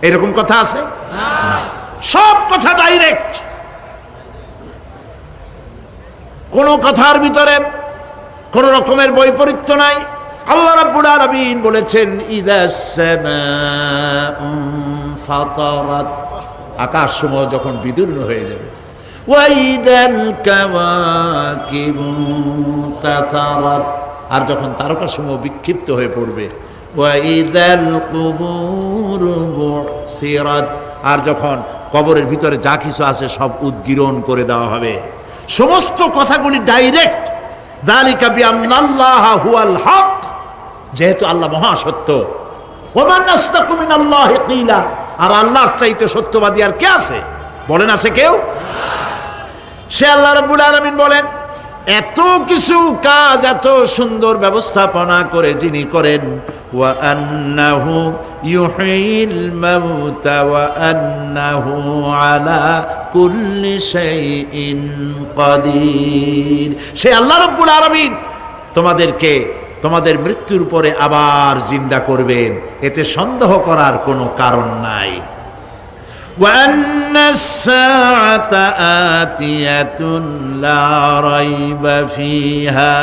এরকম কথা আছে? সব কথা ডাইরেক্ট, কোন কথার ভিতরে কোন রকমের বৈপরীত্য নাই। আল্লাহ রাব্বুল আলামিন বলেছেন ইযাস সামাউ ফাতারাত, আকাশসমূহ যখন বিদীর্ণ হয়ে যাবে, ওয়া ইযাল কাওয়াকিবু তাসারাত, আর যখন তারকাসমূহ বিক্ষিপ্ত হয়ে পড়বে, ওয়া ইযাল কুবুরু বুসিরাত, আর যখন কবরের ভিতরে যা কিছু আছে সব উদ্গীরণ করে দেওয়া হবে। সমস্ত কথাগুলি ডাইরেক্ট। যালিকা বিআন্নাল্লাহা হুয়াল হক, যেহেতু আল্লাহ মহা সত্য। ওয়া মান আসদাকু মিনাল্লাহি কিলা, আর আল্লাহর চাইতে সত্যবাদী আর কে আছে? বলেন আছে কেউ? সে আল্লাহ রাব্বুল আলামিন বলেন, এত কিছু কাজ এত সুন্দর ব্যবস্থাপনা করে যিনি করেন, ওয়া আন্নাহু ইউহিল মাউতা ওয়া আন্নাহু আলা কুল্লি শাইইন কাদির, সে আল্লাহ রাব্বুল আলামিন তোমাদেরকে তোমাদের মৃত্যুর পরে আবার জিন্দা করবেন, এতে সন্দেহ করার কোনো কারণ নাই। وأن الساعة آتية لا ريب فيها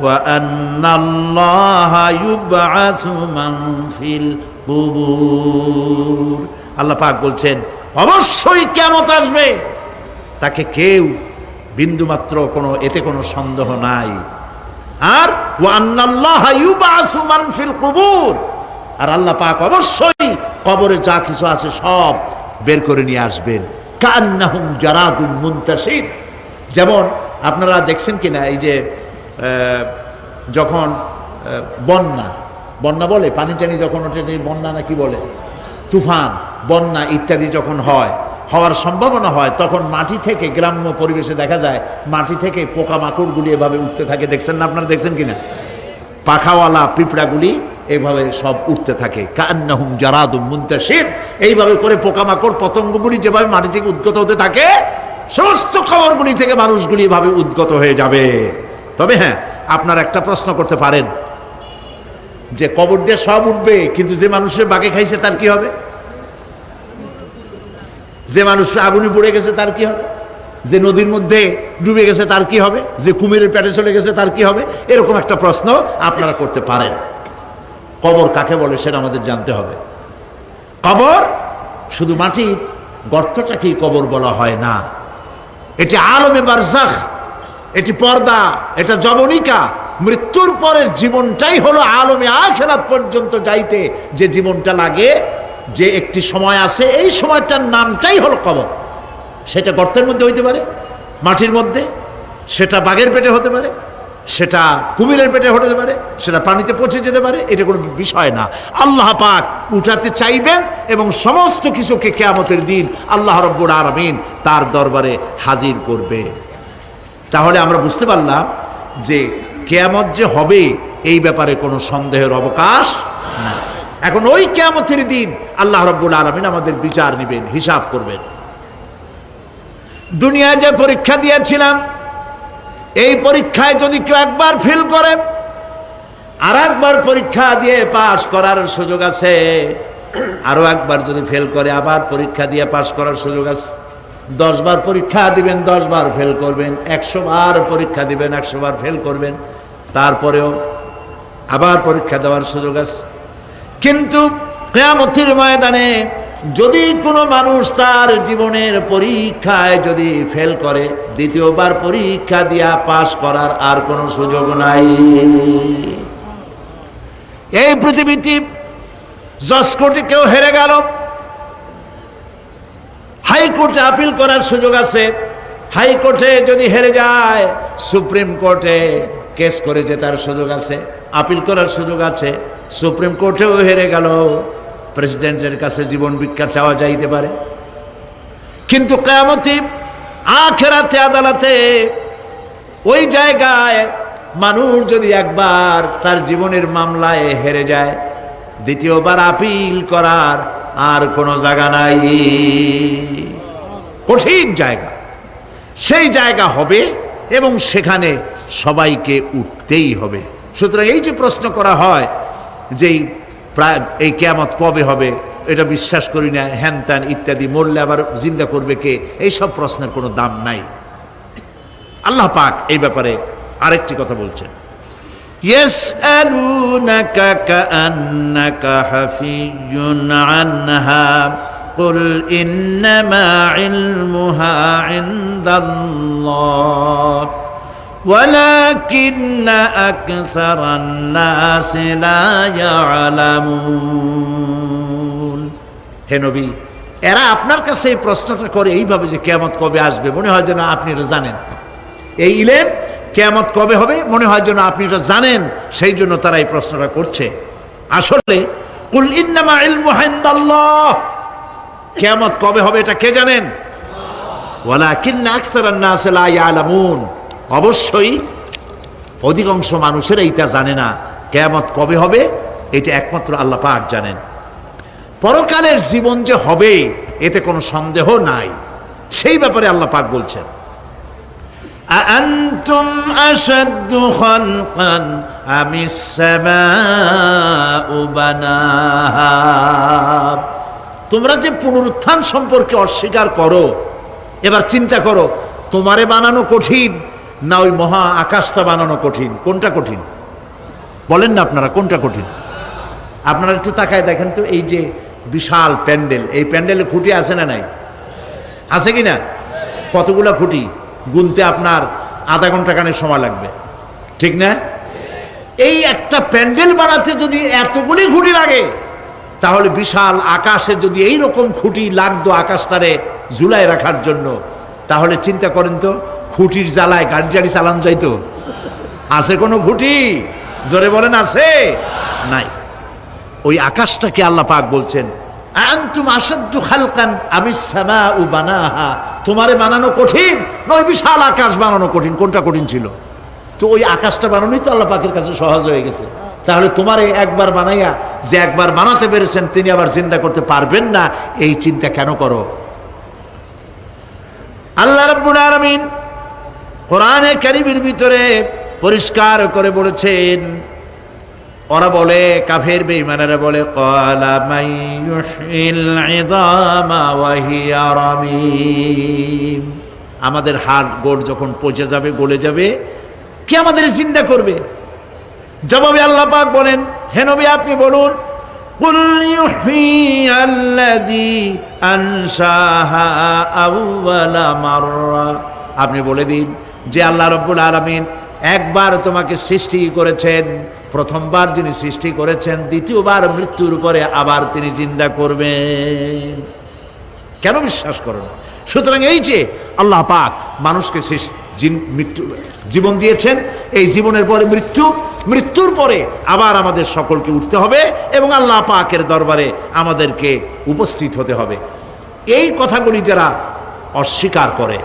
وأن الله يبعث من في القبور, আল্লাহ পাক বলছেন অবশ্যই কিয়ামত আসবে, তাকে কেউ বিন্দুমাত্র এতে কোনো সন্দেহ নাই। আর وأن الله يبعث من في القبور, আর আল্লাহ পাক অবশ্যই কবরে যা কিছু আছে সব বের করে নিয়ে আসবেন। কান্নাহুম জারাদুল মুনতাশির, যেমন আপনারা দেখছেন কিনা এই যে যখন বন্যা বলে, পানি টানি যখন ওঠে, বন্যা না কি বলে, তুফান, বন্যা ইত্যাদি যখন হওয়ার সম্ভাবনা হয়, তখন মাটি থেকে, গ্রাম্য পরিবেশে দেখা যায় মাটি থেকে পোকামাকড়গুলি এভাবে উঠতে থাকে। দেখছেন না আপনারা? দেখছেন কিনা? পাখাওয়ালা পিঁপড়াগুলি এইভাবে সব উঠতে থাকে। কান্নাহুম জারাদুম মুনতাশির, এইভাবে করে পোকামাকড় পতঙ্গগুলি যেভাবে মাটি থেকে উদ্গত হতে থাকে, সমস্ত খবরগুলি থেকে মানুষগুলি এভাবে উদ্গত হয়ে যাবে। তবে হ্যাঁ, আপনারা একটা প্রশ্ন করতে পারেন যে কবর দিয়ে সব উঠবে, কিন্তু যে মানুষের বাগে খাইছে তার কি হবে? যে মানুষ আগুনে পুড়ে গেছে তার কি হবে? যে নদীর মধ্যে ডুবে গেছে তার কি হবে? যে কুমিরের পেটে চলে গেছে তার কি হবে? এরকম একটা প্রশ্ন আপনারা করতে পারেন। কবর কাকে বলে সেটা আমাদের জানতে হবে। কবর শুধু মাটির গর্তটাকেই কবর বলা হয় না, এটি আলমে বারজাখ, এটি পর্দা, এটা জবনিকা। মৃত্যুর পরের জীবনটাই হলো আলমে আখিরাত পর্যন্ত যাইতে যে জীবনটা লাগে, যে একটি সময় আছে, এই সময়টার নামটাই হলো কবর। সেটা গর্তের মধ্যে হইতে পারে, মাটির মধ্যে, সেটা বাঘের পেটে হতে পারে, সেটা কুমিরের পেটে হতে পারে, সেটা পানিতে পচে যেতে পারে, এটা কোনো বিষয় না। আল্লাহ পাক উঠাতে চাইবেন এবং সমস্ত কিছুকে কিয়ামতের দিন আল্লাহ রাব্বুল আলামিন তার দরবারে হাজির করবে। তাহলে আমরা বুঝতে পারলাম যে কিয়ামত যে হবে এই ব্যাপারে কোনো সন্দেহের অবকাশ নাই। এখন ওই কিয়ামতের দিন আল্লাহ রাব্বুল আলামিন আমাদের বিচার নেবেন, হিসাব করবেন। দুনিয়ায় যে পরীক্ষা দিয়েছিলাম, এই পরীক্ষায় যদি কেউ একবার ফেল করে, আর একবার পরীক্ষা দিয়ে পাশ করার সুযোগ আছে, আরো একবার যদি ফেল করে আবার পরীক্ষা দিয়ে পাশ করার সুযোগ আছে। 10 বার পরীক্ষা দিবেন, 10 বার ফেল করবেন, 100 বার পরীক্ষা দিবেন, 100 বার ফেল করবেন, তারপরেও আবার পরীক্ষা দেওয়ার সুযোগ আছে। কিন্তু কিয়ামতের ময়দানে যদি কোনো মানুষ তার জীবনের পরীক্ষায় যদি ফেল করে, দ্বিতীয়বার পরীক্ষা দিয়া পাশ করার আর কোনো সুযোগ নাই। এই পৃথিবীতে জজ কোর্টে কেউ হেরে গেল, হাইকোর্টে আপিল করার সুযোগ আছে। হাইকোর্টে যদি হেরে যায়, সুপ্রিম কোর্টে কেস করে জেতার সুযোগ আছে, আপিল করার সুযোগ আছে। সুপ্রিম কোর্টেও হেরে গেল, প্রেসিডেন্টের কাছে জীবন ভিক্ষা চাওয়া যাইতে পারে। কিন্তু কিয়ামতে আখিরাতে আদালতে ওই জায়গায় মানুষ যদি একবার তার জীবনের মামলায় হেরে যায়, দ্বিতীয়বার আপিল করার আর কোনো জায়গা নাই। কঠিন জায়গা, সেই জায়গা হবে এবং সেখানে সবাইকে উঠতেই হবে। সুতরাং এই যে প্রশ্ন করা হয় যে এই কিয়ামত কবে হবে, এটা বিশ্বাস করি না, হ্যান ত্যান ইত্যাদি, মরলে আবার জিন্দা করবে কে, এইসব প্রশ্নের কোনো দাম নাই। আল্লাহ পাক এই ব্যাপারে আরেকটি কথা বলছেন, ইয়াসআলুনাকা কাআন্নাকা হাফিয়ুন আনহা কুল ইন্নামা ইলমুহা ইনদাল্লাহ ওয়ালাকিন্না আকসারান নাসি লা ইয়ালামুন। হে নবী, এরা আপনার কাছে এই প্রশ্নটা করে এইভাবে যে কিয়ামত কবে আসবে, মনে হয় যেন আপনি এটা জানেন। এই ইলম কিয়ামত কবে হবে মনে হয় যেন আপনি এটা জানেন, সেই জন্য তারা এই প্রশ্নটা করছে। আসলে কুল ইন্নামা ইলমুহা ইনদাল্লাহ, কিয়ামত কবে হবে এটা কে জানেন? ওয়ালাকিন্না আকসারান নাসি লা ইয়ালামুন, অবশ্যই অধিকাংশ মানুষের এইটা জানে না। কিয়ামত কবে হবে এটা একমাত্র আল্লাহ পাক জানেন। পরকালের জীবন যে হবে এতে কোনো সন্দেহ নাই, সেই ব্যাপারে আল্লাহ পাক বলছেন, আআনতুম আশাদ্দু খালকান আমিস সামাউ বানাহা। তোমরা যে পুনরুত্থান সম্পর্কে অস্বীকার করো, এবার চিন্তা করো, তোমারে বানানো কঠিন না ওই মহা আকাশটা বানানো কঠিন? কোনটা কঠিন বলেন না আপনারা, কোনটা কঠিন? আপনারা একটু তাকায় দেখেন তো, এই যে বিশাল প্যান্ডেল, এই প্যান্ডেলে খুঁটি আছে না নাই? আছে কি না? কতগুলা খুঁটি গুনতে আপনার আধা ঘন্টা খানেক সময় লাগবে, ঠিক না? এই একটা প্যান্ডেল বানাতে যদি এতগুলি খুঁটি লাগে, তাহলে বিশাল আকাশে যদি এই রকম খুঁটি লাগতো আকাশটারে ঝুলায় রাখার জন্য, তাহলে চিন্তা করেন তো, খুঁটির জ্বালায় গাড়ি গাড়ি চালান যাইতো? আছে কোনো খুঁটি? জোরে বলেন, আছে? নাই। ওই আকাশটাকে আল্লাহ পাক বলছেন, আনতুম আশাদ্দু খালকান আমিস সামাউ বানাহা। তোমারে বানানো কঠিন না ওই বিশাল আকাশ বানানো কঠিন? কোনটা কঠিন ছিল? তো ওই আকাশটা বানানোই তো আল্লাহ পাকের কাছে সহজ হয়ে গেছে। তাহলে তোমারে একবার বানাইয়া যে একবার বানাতে পেরেছেন তিনি আবার জিন্দা করতে পারবেন না, এই চিন্তা কেন করো? আল্লাহ রাব্বুল আলামিন কোরআনে কারীমের ভিতরে পরিষ্কার করে বলেছেন, ওরা বলে, কাফের বেঈমানেরা বলে, ক্বালা মাইয়ুশইল ইযামা ওয়া হিয়া রামীম। আমাদের হাড় গোড় যখন পচে যাবে, গলে যাবে, কে আমাদের জিন্দা করবে? জবাবে আল্লাহ পাক বলেন, হে নবী আপনি বলুন, কুল ইউহইয়াল্লাযী আনশাহা আউওয়ালা মাররা। আপনি বলে দিন যে আল্লাহ রাব্বুল আলামিন একবার তোমাকে সৃষ্টি করেছেন, প্রথমবার যিনি সৃষ্টি করেছেন, দ্বিতীয়বার মৃত্যুর পরে আবার তিনি জিন্দা করবেন। কেন বিশ্বাস করো না? সুতরাং এই যে আল্লাহ পাক মানুষকে জীবন দিয়েছেন, এই জীবনের পরে মৃত্যু, মৃত্যুর পরে আবার আমাদের সকলকে উঠতে হবে এবং আল্লাহ পাকের দরবারে আমাদেরকে উপস্থিত হতে হবে। এই কথাগুলি যারা অস্বীকার করে,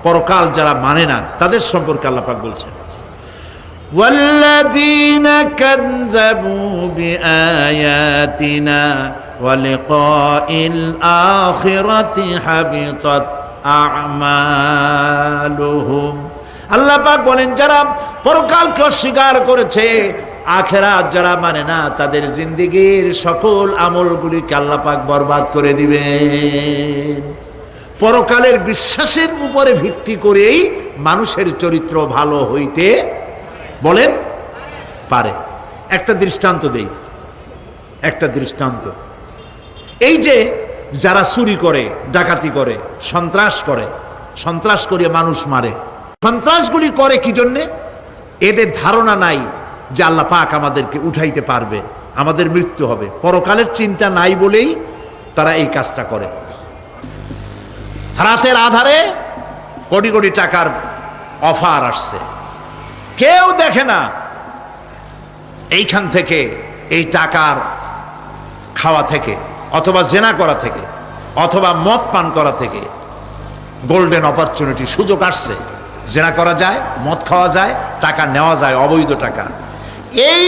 পরকাল যারা মানে না, তাদের সম্পর্কে আল্লাহ পাক বলছেন, والذين كذبوا بآياتنا ولقاء الآخرة حبطت أعمالهم। আল্লাহ পাক বলেন, যারা পরকালকে অস্বীকার করেছে, আখিরাত যারা মানে না, তাদের জিন্দেগীর সকল আমলগুলিকে আল্লাহ পাক বরবাদ করে দিবেন। পরকালের বিশ্বাসের উপরে ভিত্তি করেই মানুষের চরিত্র ভালো হইতে বলেন পারে। একটা দৃষ্টান্ত দেই, একটা দৃষ্টান্ত। এই যে যারা চুরি করে, ডাকাতি করে, সন্ত্রাস করে মানুষ মারে, সন্ত্রাসগুলি করে কি জন্যে? এদের ধারণা নাই যে আল্লাহ পাক আমাদেরকে উঠাইতে পারবে, আমাদের মৃত্যু হবে, পরকালের চিন্তা নাই বলেই তারা এই কাজটা করে। রাতের আধারে কোটি কোটি টাকার অফার আসছে, কেউ দেখে না এইখান থেকে, এই টাকার খাওয়া থেকে, অথবা জেনা করা থেকে, অথবা মদ পান করা থেকে গোল্ডেন অপরচুনিটি, সুযোগ আসছে, জেনা করা যায়, মদ খাওয়া যায়, টাকা নেওয়া যায়, অবৈধ টাকা। এই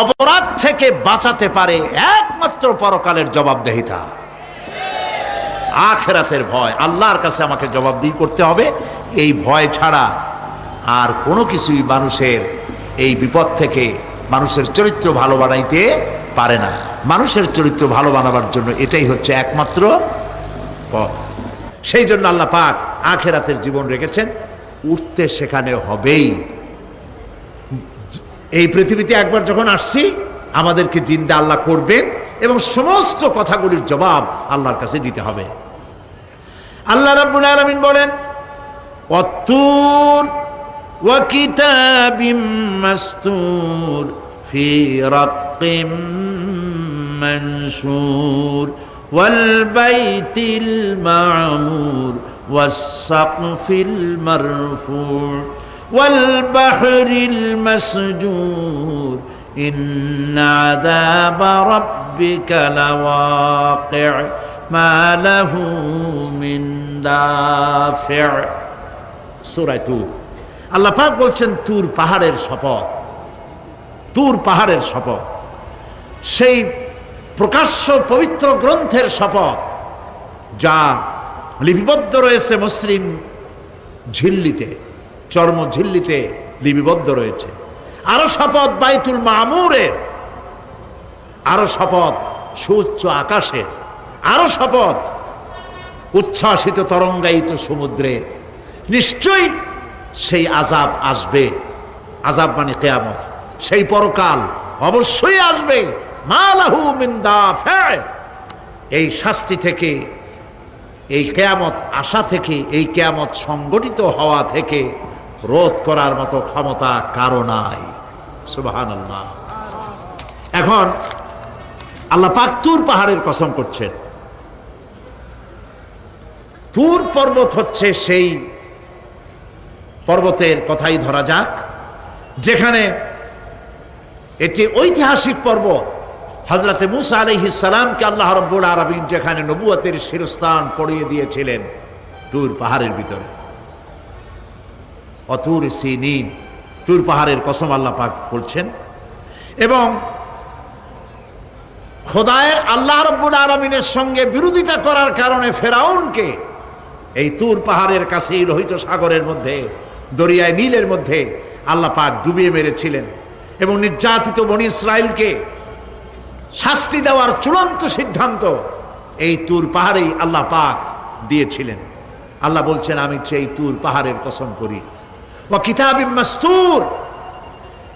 অপরাধ থেকে বাঁচাতে পারে একমাত্র পরকালের জবাবদেহিতা, আখিরাতের ভয়। আল্লাহর কাছে আমাকে জবাবদিহি করতে হবে, এই ভয় ছাড়া আর কোনো কিছুই মানুষের এই বিপদ থেকে মানুষের চরিত্র ভালো বানাইতে পারে না। মানুষের চরিত্র ভালো বানাবার জন্য এটাই হচ্ছে একমাত্র পথ। সেই জন্য আল্লাহ পাক আখিরাতের জীবন রেখেছেন, উঠতে সেখানে হবেই। এই পৃথিবীতে একবার যখন আসছি, আমাদেরকে জিন্দা আল্লাহ করবেন এবং সমস্ত কথাগুলির জবাব আল্লাহর কাছে দিতে হবে। আল্লাহ রাব্বুল আলামিন বলেন, ওয়াত্তুর ওয়া কিতাবিম মাসতুর ফি রাক্কিম মানশুর ওয়াল বাইতিল মা'মুর ওয়াস সাকফিল মারফু' ওয়াল বাহরিল মাসজুর ইন্না আযাবা রাব্বিকা লাওয়াকি' মা লাহু মিন দাফি'। সূরা তুর। আল্লাহ পাক বলছেন তুর পাহাড়ের শপথ, তুর পাহাড়ের শপথ, সেই প্রকাশ্য পবিত্র গ্রন্থের শপথ যা লিপিবদ্ধ রয়েছে মুসলিম ঝিল্লিতে, চর্ম ঝিল্লিতে লিপিবদ্ধ রয়েছে। আরো শপথ বাইতুল মামুরের, আরো শপথ সুউচ্চ আকাশের, আরো শপথ উচ্ছ্বাসিত তরঙ্গায়িত সমুদ্রে। নিশ্চয়ই সেই আযাব আসবে, আযাব মানে কিয়ামত, সেই পরকাল অবশ্যই আসবে। মা লাহু মিন দাফি', এই শাস্তি থেকে, এই কিয়ামত আসা থেকে, এই কিয়ামত সংগঠিত হওয়া থেকে রোধ করার মতো ক্ষমতা কারো নাই। সুবহানাল্লাহ। এখন আল্লাহ পাক তুর পাহাড়ের কসম করছেন। তুর পর্বত হচ্ছে সেই পর্বতের কথাই ধরা যাক, যেখানে এটি ঐতিহাসিক পর্বত। হযরতে মূসা আলাইহিস সালামকে আল্লাহ রাব্বুল আলামিন যেখানে নবুয়তের শিরস্থান পড়িয়ে দিয়েছিলেন, তুর পাহাড়ের ভিতরে। অতুর সিনিন, তুর পাহাড়ের কসম আল্লাহ পাক বলছেন। এবং খোদায়ের আল্লাহ রাব্বুল আলামিনের সঙ্গে বিরোধিতা করার কারণে ফেরাউনকে এই তুর পাহাড়ের কাছেই লোহিত সাগরের মধ্যে, দরিয়ায় নীলের মধ্যে আল্লাহ পাক ডুবিয়ে মেরেছিলেন এবং নির্যাতিত বনি ইসরাইলকে শাস্তি দেওয়ার চূড়ান্ত সিদ্ধান্ত এই তুর পাহাড়েই আল্লাহ পাক দিয়েছিলেন। আল্লাহ বলছেন, আমি সেই তুর পাহাড়ের কসম করি। ওয়া কিতাবিম মাসতুর,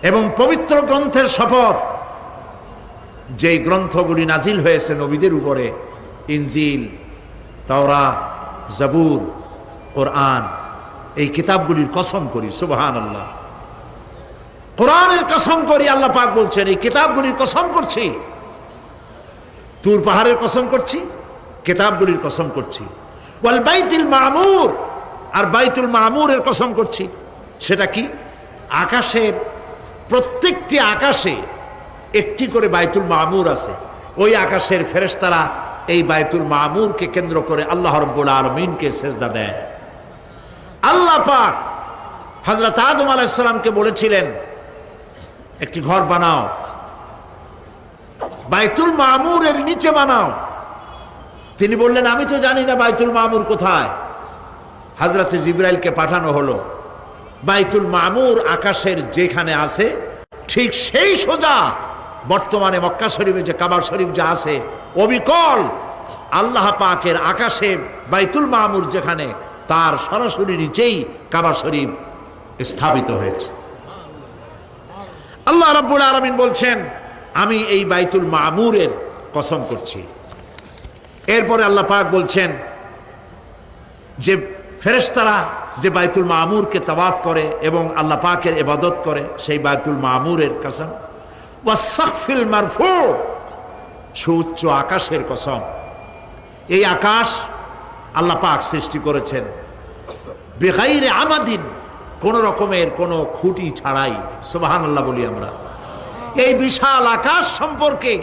এবং পবিত্র গ্রন্থের শপথ, যেই গ্রন্থগুলি নাজিল হয়েছে নবীদের উপরে, ইনজিল, তাওরাত, জাবুর, কোরআন, এই কিতাবগুলির কসম করি। সুবহানাল্লাহ। কোরআনের কসম করি, আল্লাহ পাক বলছেন এই কিতাবগুলির কসম করছি। তুর পাহাড়ের কসম করছি, কিতাবগুলির কসম করছি। ওয়াল বাইতুল মামুর, আর বাইতুল মামুরের কসম করছি। সেটা কি? আকাশের প্রত্যেকটি আকাশে একটি করে বাইতুল মামুর আছে। ওই আকাশের ফেরেশতারা এই বাইতুল মামুরকে কেন্দ্র করে আল্লাহ রাব্বুল আলামিনকে সেজদা দেয়। আল্লাহ পাক হযরত আদম আলাইহিস সালামকে বলেছিলেন, একটি ঘর বানাও, বাইতুল মামুরের নিচে বানাও। তিনি বললেন, আমি তো জানি না বাইতুল মামুর কোথায়। হযরতে জিবরাইলকে পাঠানো হলো। বাইতুল মামুর আকাশের যেখানে আছে, ঠিক সেই সোজা বর্তমানে মক্কা শরীফে যে কাবা শরীফ যা আছে, অবিকল আল্লাহ পাকের আকাশে বাইতুল মামুর যেখানে, তার সরাসরি নিচেই কাবা শরীফ স্থাপিত হয়েছে। আল্লাহ রাব্বুল আলামিন বলছেন আমি এই বাইতুল মামুরের কসম করছি। এরপরে আল্লাহ পাক বলছেন যে ফেরেশতারা যে বাইতুল মামুরকে তাওয়াফ করে এবং আল্লাহ পাকের ইবাদত করে সেই বাইতুল মামুরের কসম, ওয়াস-সাকফিল মারফু, সুউচ্চ আকাশের কসম। এই আকাশ আল্লাহ পাক সৃষ্টি করেছেন বেগাইরে আমাদিন, কোন রকমের কোন খুঁটি ছাড়াই। সুবহানাল্লাহ বলি আমরা। এই বিশাল আকাশ সম্পর্কে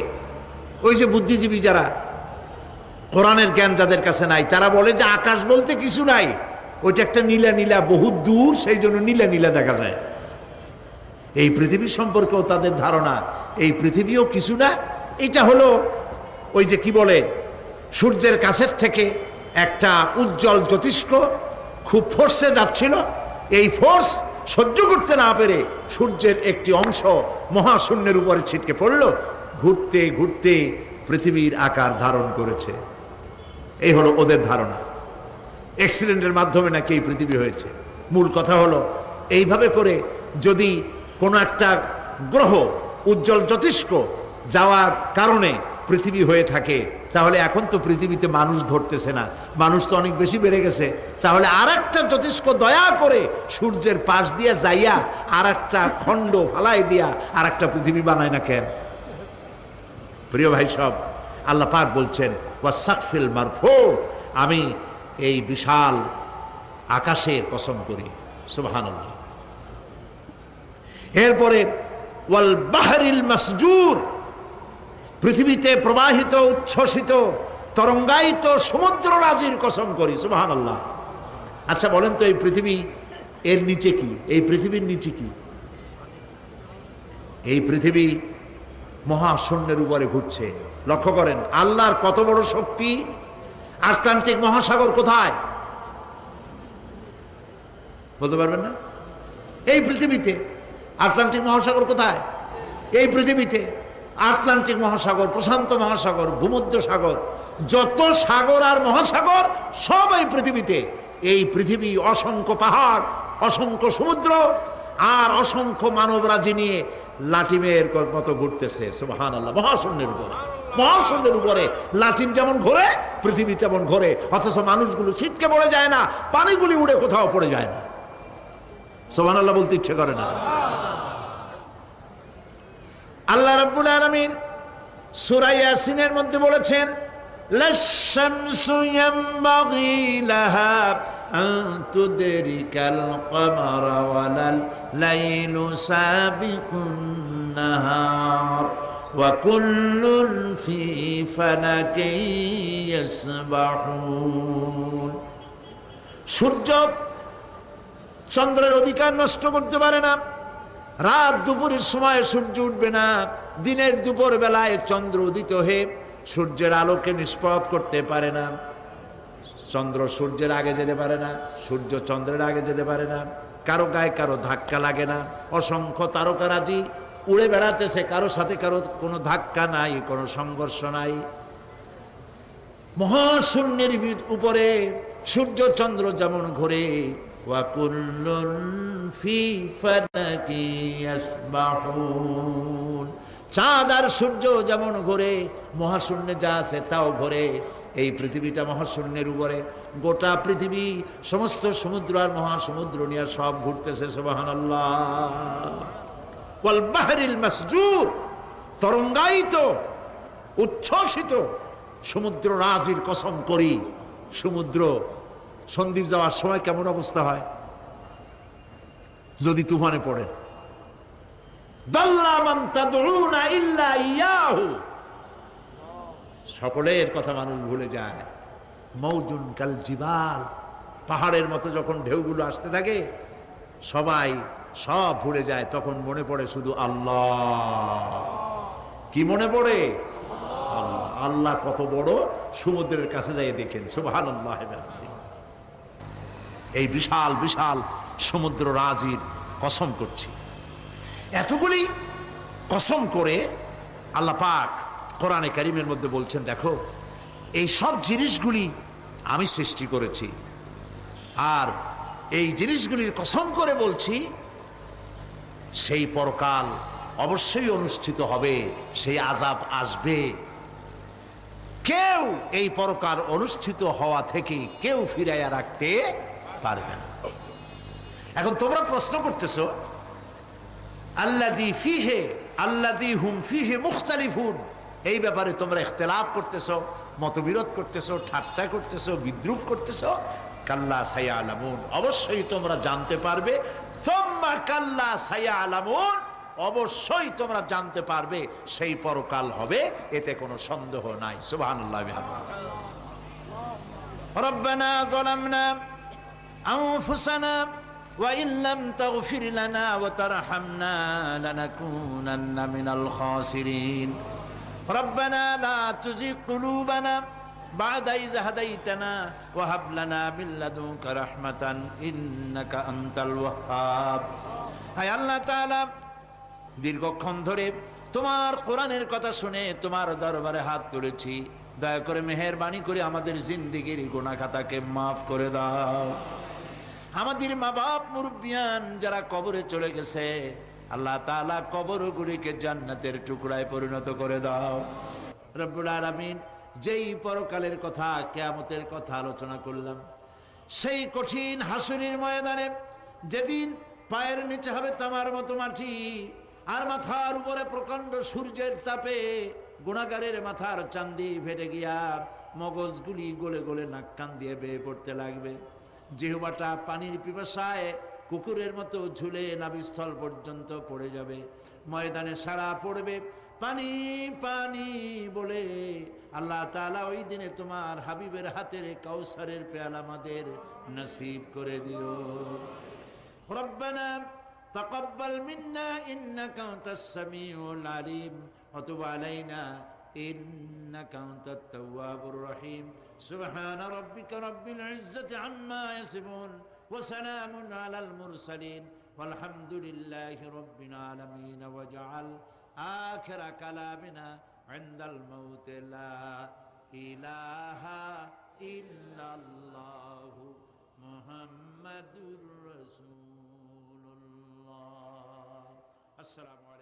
ওই যে বুদ্ধিজীবী যারা, কোরআনের জ্ঞান যাদের কাছে নাই, তারা বলে যে আকাশ বলতে কিছু নাই, ওইটা একটা নীলা নীলা বহু দূর, সেই জন্য নীলা নীলা দেখা যায়। এই পৃথিবী সম্পর্কেও তাদের ধারণা এই পৃথিবীও কিছু না, এটা হলো ওই যে কি বলে সূর্যের কাছের থেকে একটা উজ্জ্বল জ্যোতিষ্ক খুব ফোর্সে যাচ্ছিল, এই ফোর্স সহ্য করতে না পেরে সূর্যের একটি অংশ মহাশূন্যের উপরে ছিটকে পড়ল, ঘুরতে ঘুরতে পৃথিবীর আকার ধারণ করেছে। এই হলো ওদের ধারণা। অ্যাক্সিডেন্টের মাধ্যমে নাকি এই পৃথিবী হয়েছে। মূল কথা হলো এইভাবে করে যদি কোনো একটা গ্রহ উজ্জ্বল জ্যোতিষ্ক যাওয়ার কারণে পৃথিবী হয়ে থাকে, তাহলে এখন তো পৃথিবীতে মানুষ ধরতেছে না, মানুষ তো অনেক বেশি বেড়ে গেছে, তাহলে আর একটা জ্যোতিষ্ক দয়া করে সূর্যের পাশ দিয়ে যাইয়া আর একটা খণ্ড ফালাই দিয়া আর একটা পৃথিবী বানায় না কেন? প্রিয় ভাই সব, আল্লাহ পাক বলছেন ওয়াস-সাকফিল মারফু, আমি এই বিশাল আকাশের কসম করি। সুবহানাল্লাহ। এরপরে ওয়াল বাহরিল মাসজুর, পৃথিবীতে প্রবাহিত উচ্ছ্বসিত তরঙ্গায়িত সমুদ্র রাজির কসম করি। সুবহানাল্লাহ। আচ্ছা বলেন তো, এই পৃথিবী এর নিচে কি? এই পৃথিবীর নিচে কি? এই পৃথিবী মহাশূন্যের উপরে ঘুরছে। লক্ষ্য করেন আল্লাহর কত বড় শক্তি। আটলান্টিক মহাসাগর কোথায় বলতে পারবেন না? এই পৃথিবীতে। আটলান্টিক মহাসাগর কোথায়? এই পৃথিবীতে। আটলান্টিক মহাসাগর, প্রশান্ত মহাসাগর, ভূমধ্য সাগর, যত সাগর আর মহাসাগর সব এই পৃথিবীতে। এই পৃথিবী অসংখ্য পাহাড়, অসংখ্য সমুদ্র আর অসংখ্য মানবরাজি নিয়ে লাটিমের মতো ঘুরতেছে। সুবহানাল্লাহ। মহাশূন্যের উপরে, মহাশূন্যের উপরে লাটিম যেমন ঘোরে, পৃথিবী তেমন ঘোরে, অথচ মানুষগুলো ছিটকে পড়ে যায় না, পানিগুলি উড়ে কোথাও পড়ে যায় না। সুবহানাল্লাহ বলতে ইচ্ছে করে না। আল্লাহ রাব্বুল আলামিন সূরা ইয়াসিনের মধ্যে বলেছেন লাশ-শামসু ইয়ানবাগি লাহা আন তুদরিকাল কমারা ওয়ালাল লাইলু সাবিকুন নাহার ওয়া কুল্লুন ফি ফালাকিন ইয়াসবাহুন। সূর্য চন্দ্রের অধিকার নষ্ট করতে পারে না। রাত দুপুরের সময় সূর্য উঠবে না, দিনের দুপুর বেলায় চন্দ্র উদিত হয়ে সূর্যের আলোকে নিষ্পদ করতে পারে না। চন্দ্র সূর্যের আগে যেতে পারে না, সূর্য চন্দ্রের আগে যেতে পারে না, কারো গায়ে কারো ধাক্কা লাগে না। অসংখ্য তারকারাজি উড়ে বেড়াতেছে, কারো সাথে কারো কোনো ধাক্কা নাই, কোনো সংঘর্ষ নাই। মহাশূন্যের উপরে সূর্য চন্দ্র যেমন ঘোরে, ওয়া কুল্লুন ফি ফালাকি ইয়াসবাহুন, চাঁদ আর সূর্য যেমন ঘোরে, মহাশূন্যে যা আছে তাও ঘোরে। এই পৃথিবীটা মহাশূন্যের উপরে, গোটা পৃথিবী সমস্ত সমুদ্র আর মহাসমুদ্র নিয়ে সব ঘুরতেছে। সুবহানাল্লাহ। ওয়াল বাহরিল মাসজুর, তরঙ্গায়িত উচ্ছ্বসিত সমুদ্র রাজির কসম করি। সমুদ্র সন্দ্বীপ যাওয়ার সময় কেমন অবস্থা হয় যদি তুফানে পড়েন? দাল্লা মান তাদউনা ইল্লা ইয়াহু, সকলের কথা মানুষ ভুলে যায়। মৌজুন কাল জিবাল, পাহাড়ের মতো যখন ঢেউগুলো আসতে থাকে সবাই সব ভুলে যায়, তখন মনে পড়ে শুধু আল্লাহ। কি মনে পড়ে? আল্লাহ। আল্লাহ কত বড়, সমুদ্রের কাছে যাই দেখেন। সুবহানাল্লাহ। এই বিশাল বিশাল সমুদ্র রাজির কসম করছি। এতগুলি কসম করে আল্লাহ পাক কোরআনে কারিমের মধ্যে বলছেন, দেখো এই সব জিনিসগুলি আমি সৃষ্টি করেছি, আর এই জিনিসগুলির কসম করে বলছি সেই পরকাল অবশ্যই অনুষ্ঠিত হবে, সেই আযাব আসবে। কেউ এই পরকাল অনুষ্ঠিত হওয়া থেকে কেউ ফিরাইয়া রাখতে পারবে না। এখন তোমরা প্রশ্ন করতেছো, আল্লাযী ফীহি আল্লাযী হুম ফীহি মুখতালিফুন, এই ব্যাপারে তোমরা ইখতিলাফ করতেছো, মতবিরোধ করতেছো, ঠাট্টা করতেছো, বিদ্রূপ করতেছো। কাল্লা সায়ালামুন, অবশ্যই তোমরা জানতে পারবে। সুম্মা কাল্লা সায়ালামুন, অবশ্যই তোমরা জানতে পারবে সেই পরকাল হবে, এতে কোনো সন্দেহ নাই। সুবহানাল্লাহ বিহামদিহি। রব্বানা যালামনা আনফুসানা ওয়া ইন লাম তাগফির লানা ওয়া তারহামনা লানাকুনান্না মিনাল খাসিরিন। রব্বানা লা তুযিগ কুলুবানা বা'দা ইয হাদাইতানা ওয়া হাব লানা মিন লাদুনকা রাহমাতান ইন্নাকা আনতাল ওয়াহ্হাব। হায় আল্লাহ তাআলা, দীর্ঘক্ষণ ধরে তোমার কোরআনের কথা শুনে তোমার দরবারে হাত তুলেছি, দয়া করে মেহেরবানি করে আমাদের জিন্দেগির গুনাহ খাতাকে মাফ করে দাও। আমাদের মা বাপ মুরব্বিয়ান যারা কবরে চলে গেছে, আল্লাহ তাআলা কবরগুলিকে জান্নাতের টুকরায় পরিণত করে দাও। রব্বুল আলামিন, যেই পরকালের কথা, কিয়ামতের কথা আলোচনা করলাম, সেই কঠিন হাসরের ময়দানে যেদিন পায়ের নিচে হবে তামার মতো মাটি, আর মাথার উপরে প্রকাণ্ড সূর্যের তাপে গুনাহগারের মাথার চান্দি ফেটে গিয়া মগজগুলি গলে গলে নাক কান দিয়ে বেয়ে পড়তে লাগবে। জিহ্বাটা পানির পিপাসায় কুকুরের মতো ঝুলে নাভিস্থল পর্যন্ত পড়ে যাবে। ময়দানে সাড়া পড়বে পানি পানি বলে। আল্লাহ তাআলা ওই দিনে তোমার হাবিবের হাতের কাউসারের পেয়ালা আমাদের নসিব করে দিও। রব্বানা তাকাব্বাল মিন্না ইন্নাকা আনতাস সামিউল আলিম ওয়া তুব আলাইনা ইন্নাকা আনতাত তাওয়াবুর রহিম। সুবহান রাব্বিকা রাব্বিল ইজ্জাতি আম্মা ইয়াসিফুন ওয়া সালামুন আলাল মুরসালিন ওয়ালহামদুলিল্লাহি রাব্বিল আলামিন। ওয়া জাআল আখিরা কালামিনা ইনদাল মাউত লা ইলাহা ইল্লাল্লাহু মুহাম্মাদুর রাসূলুল্লাহ। আসসালামু আলাইকুম।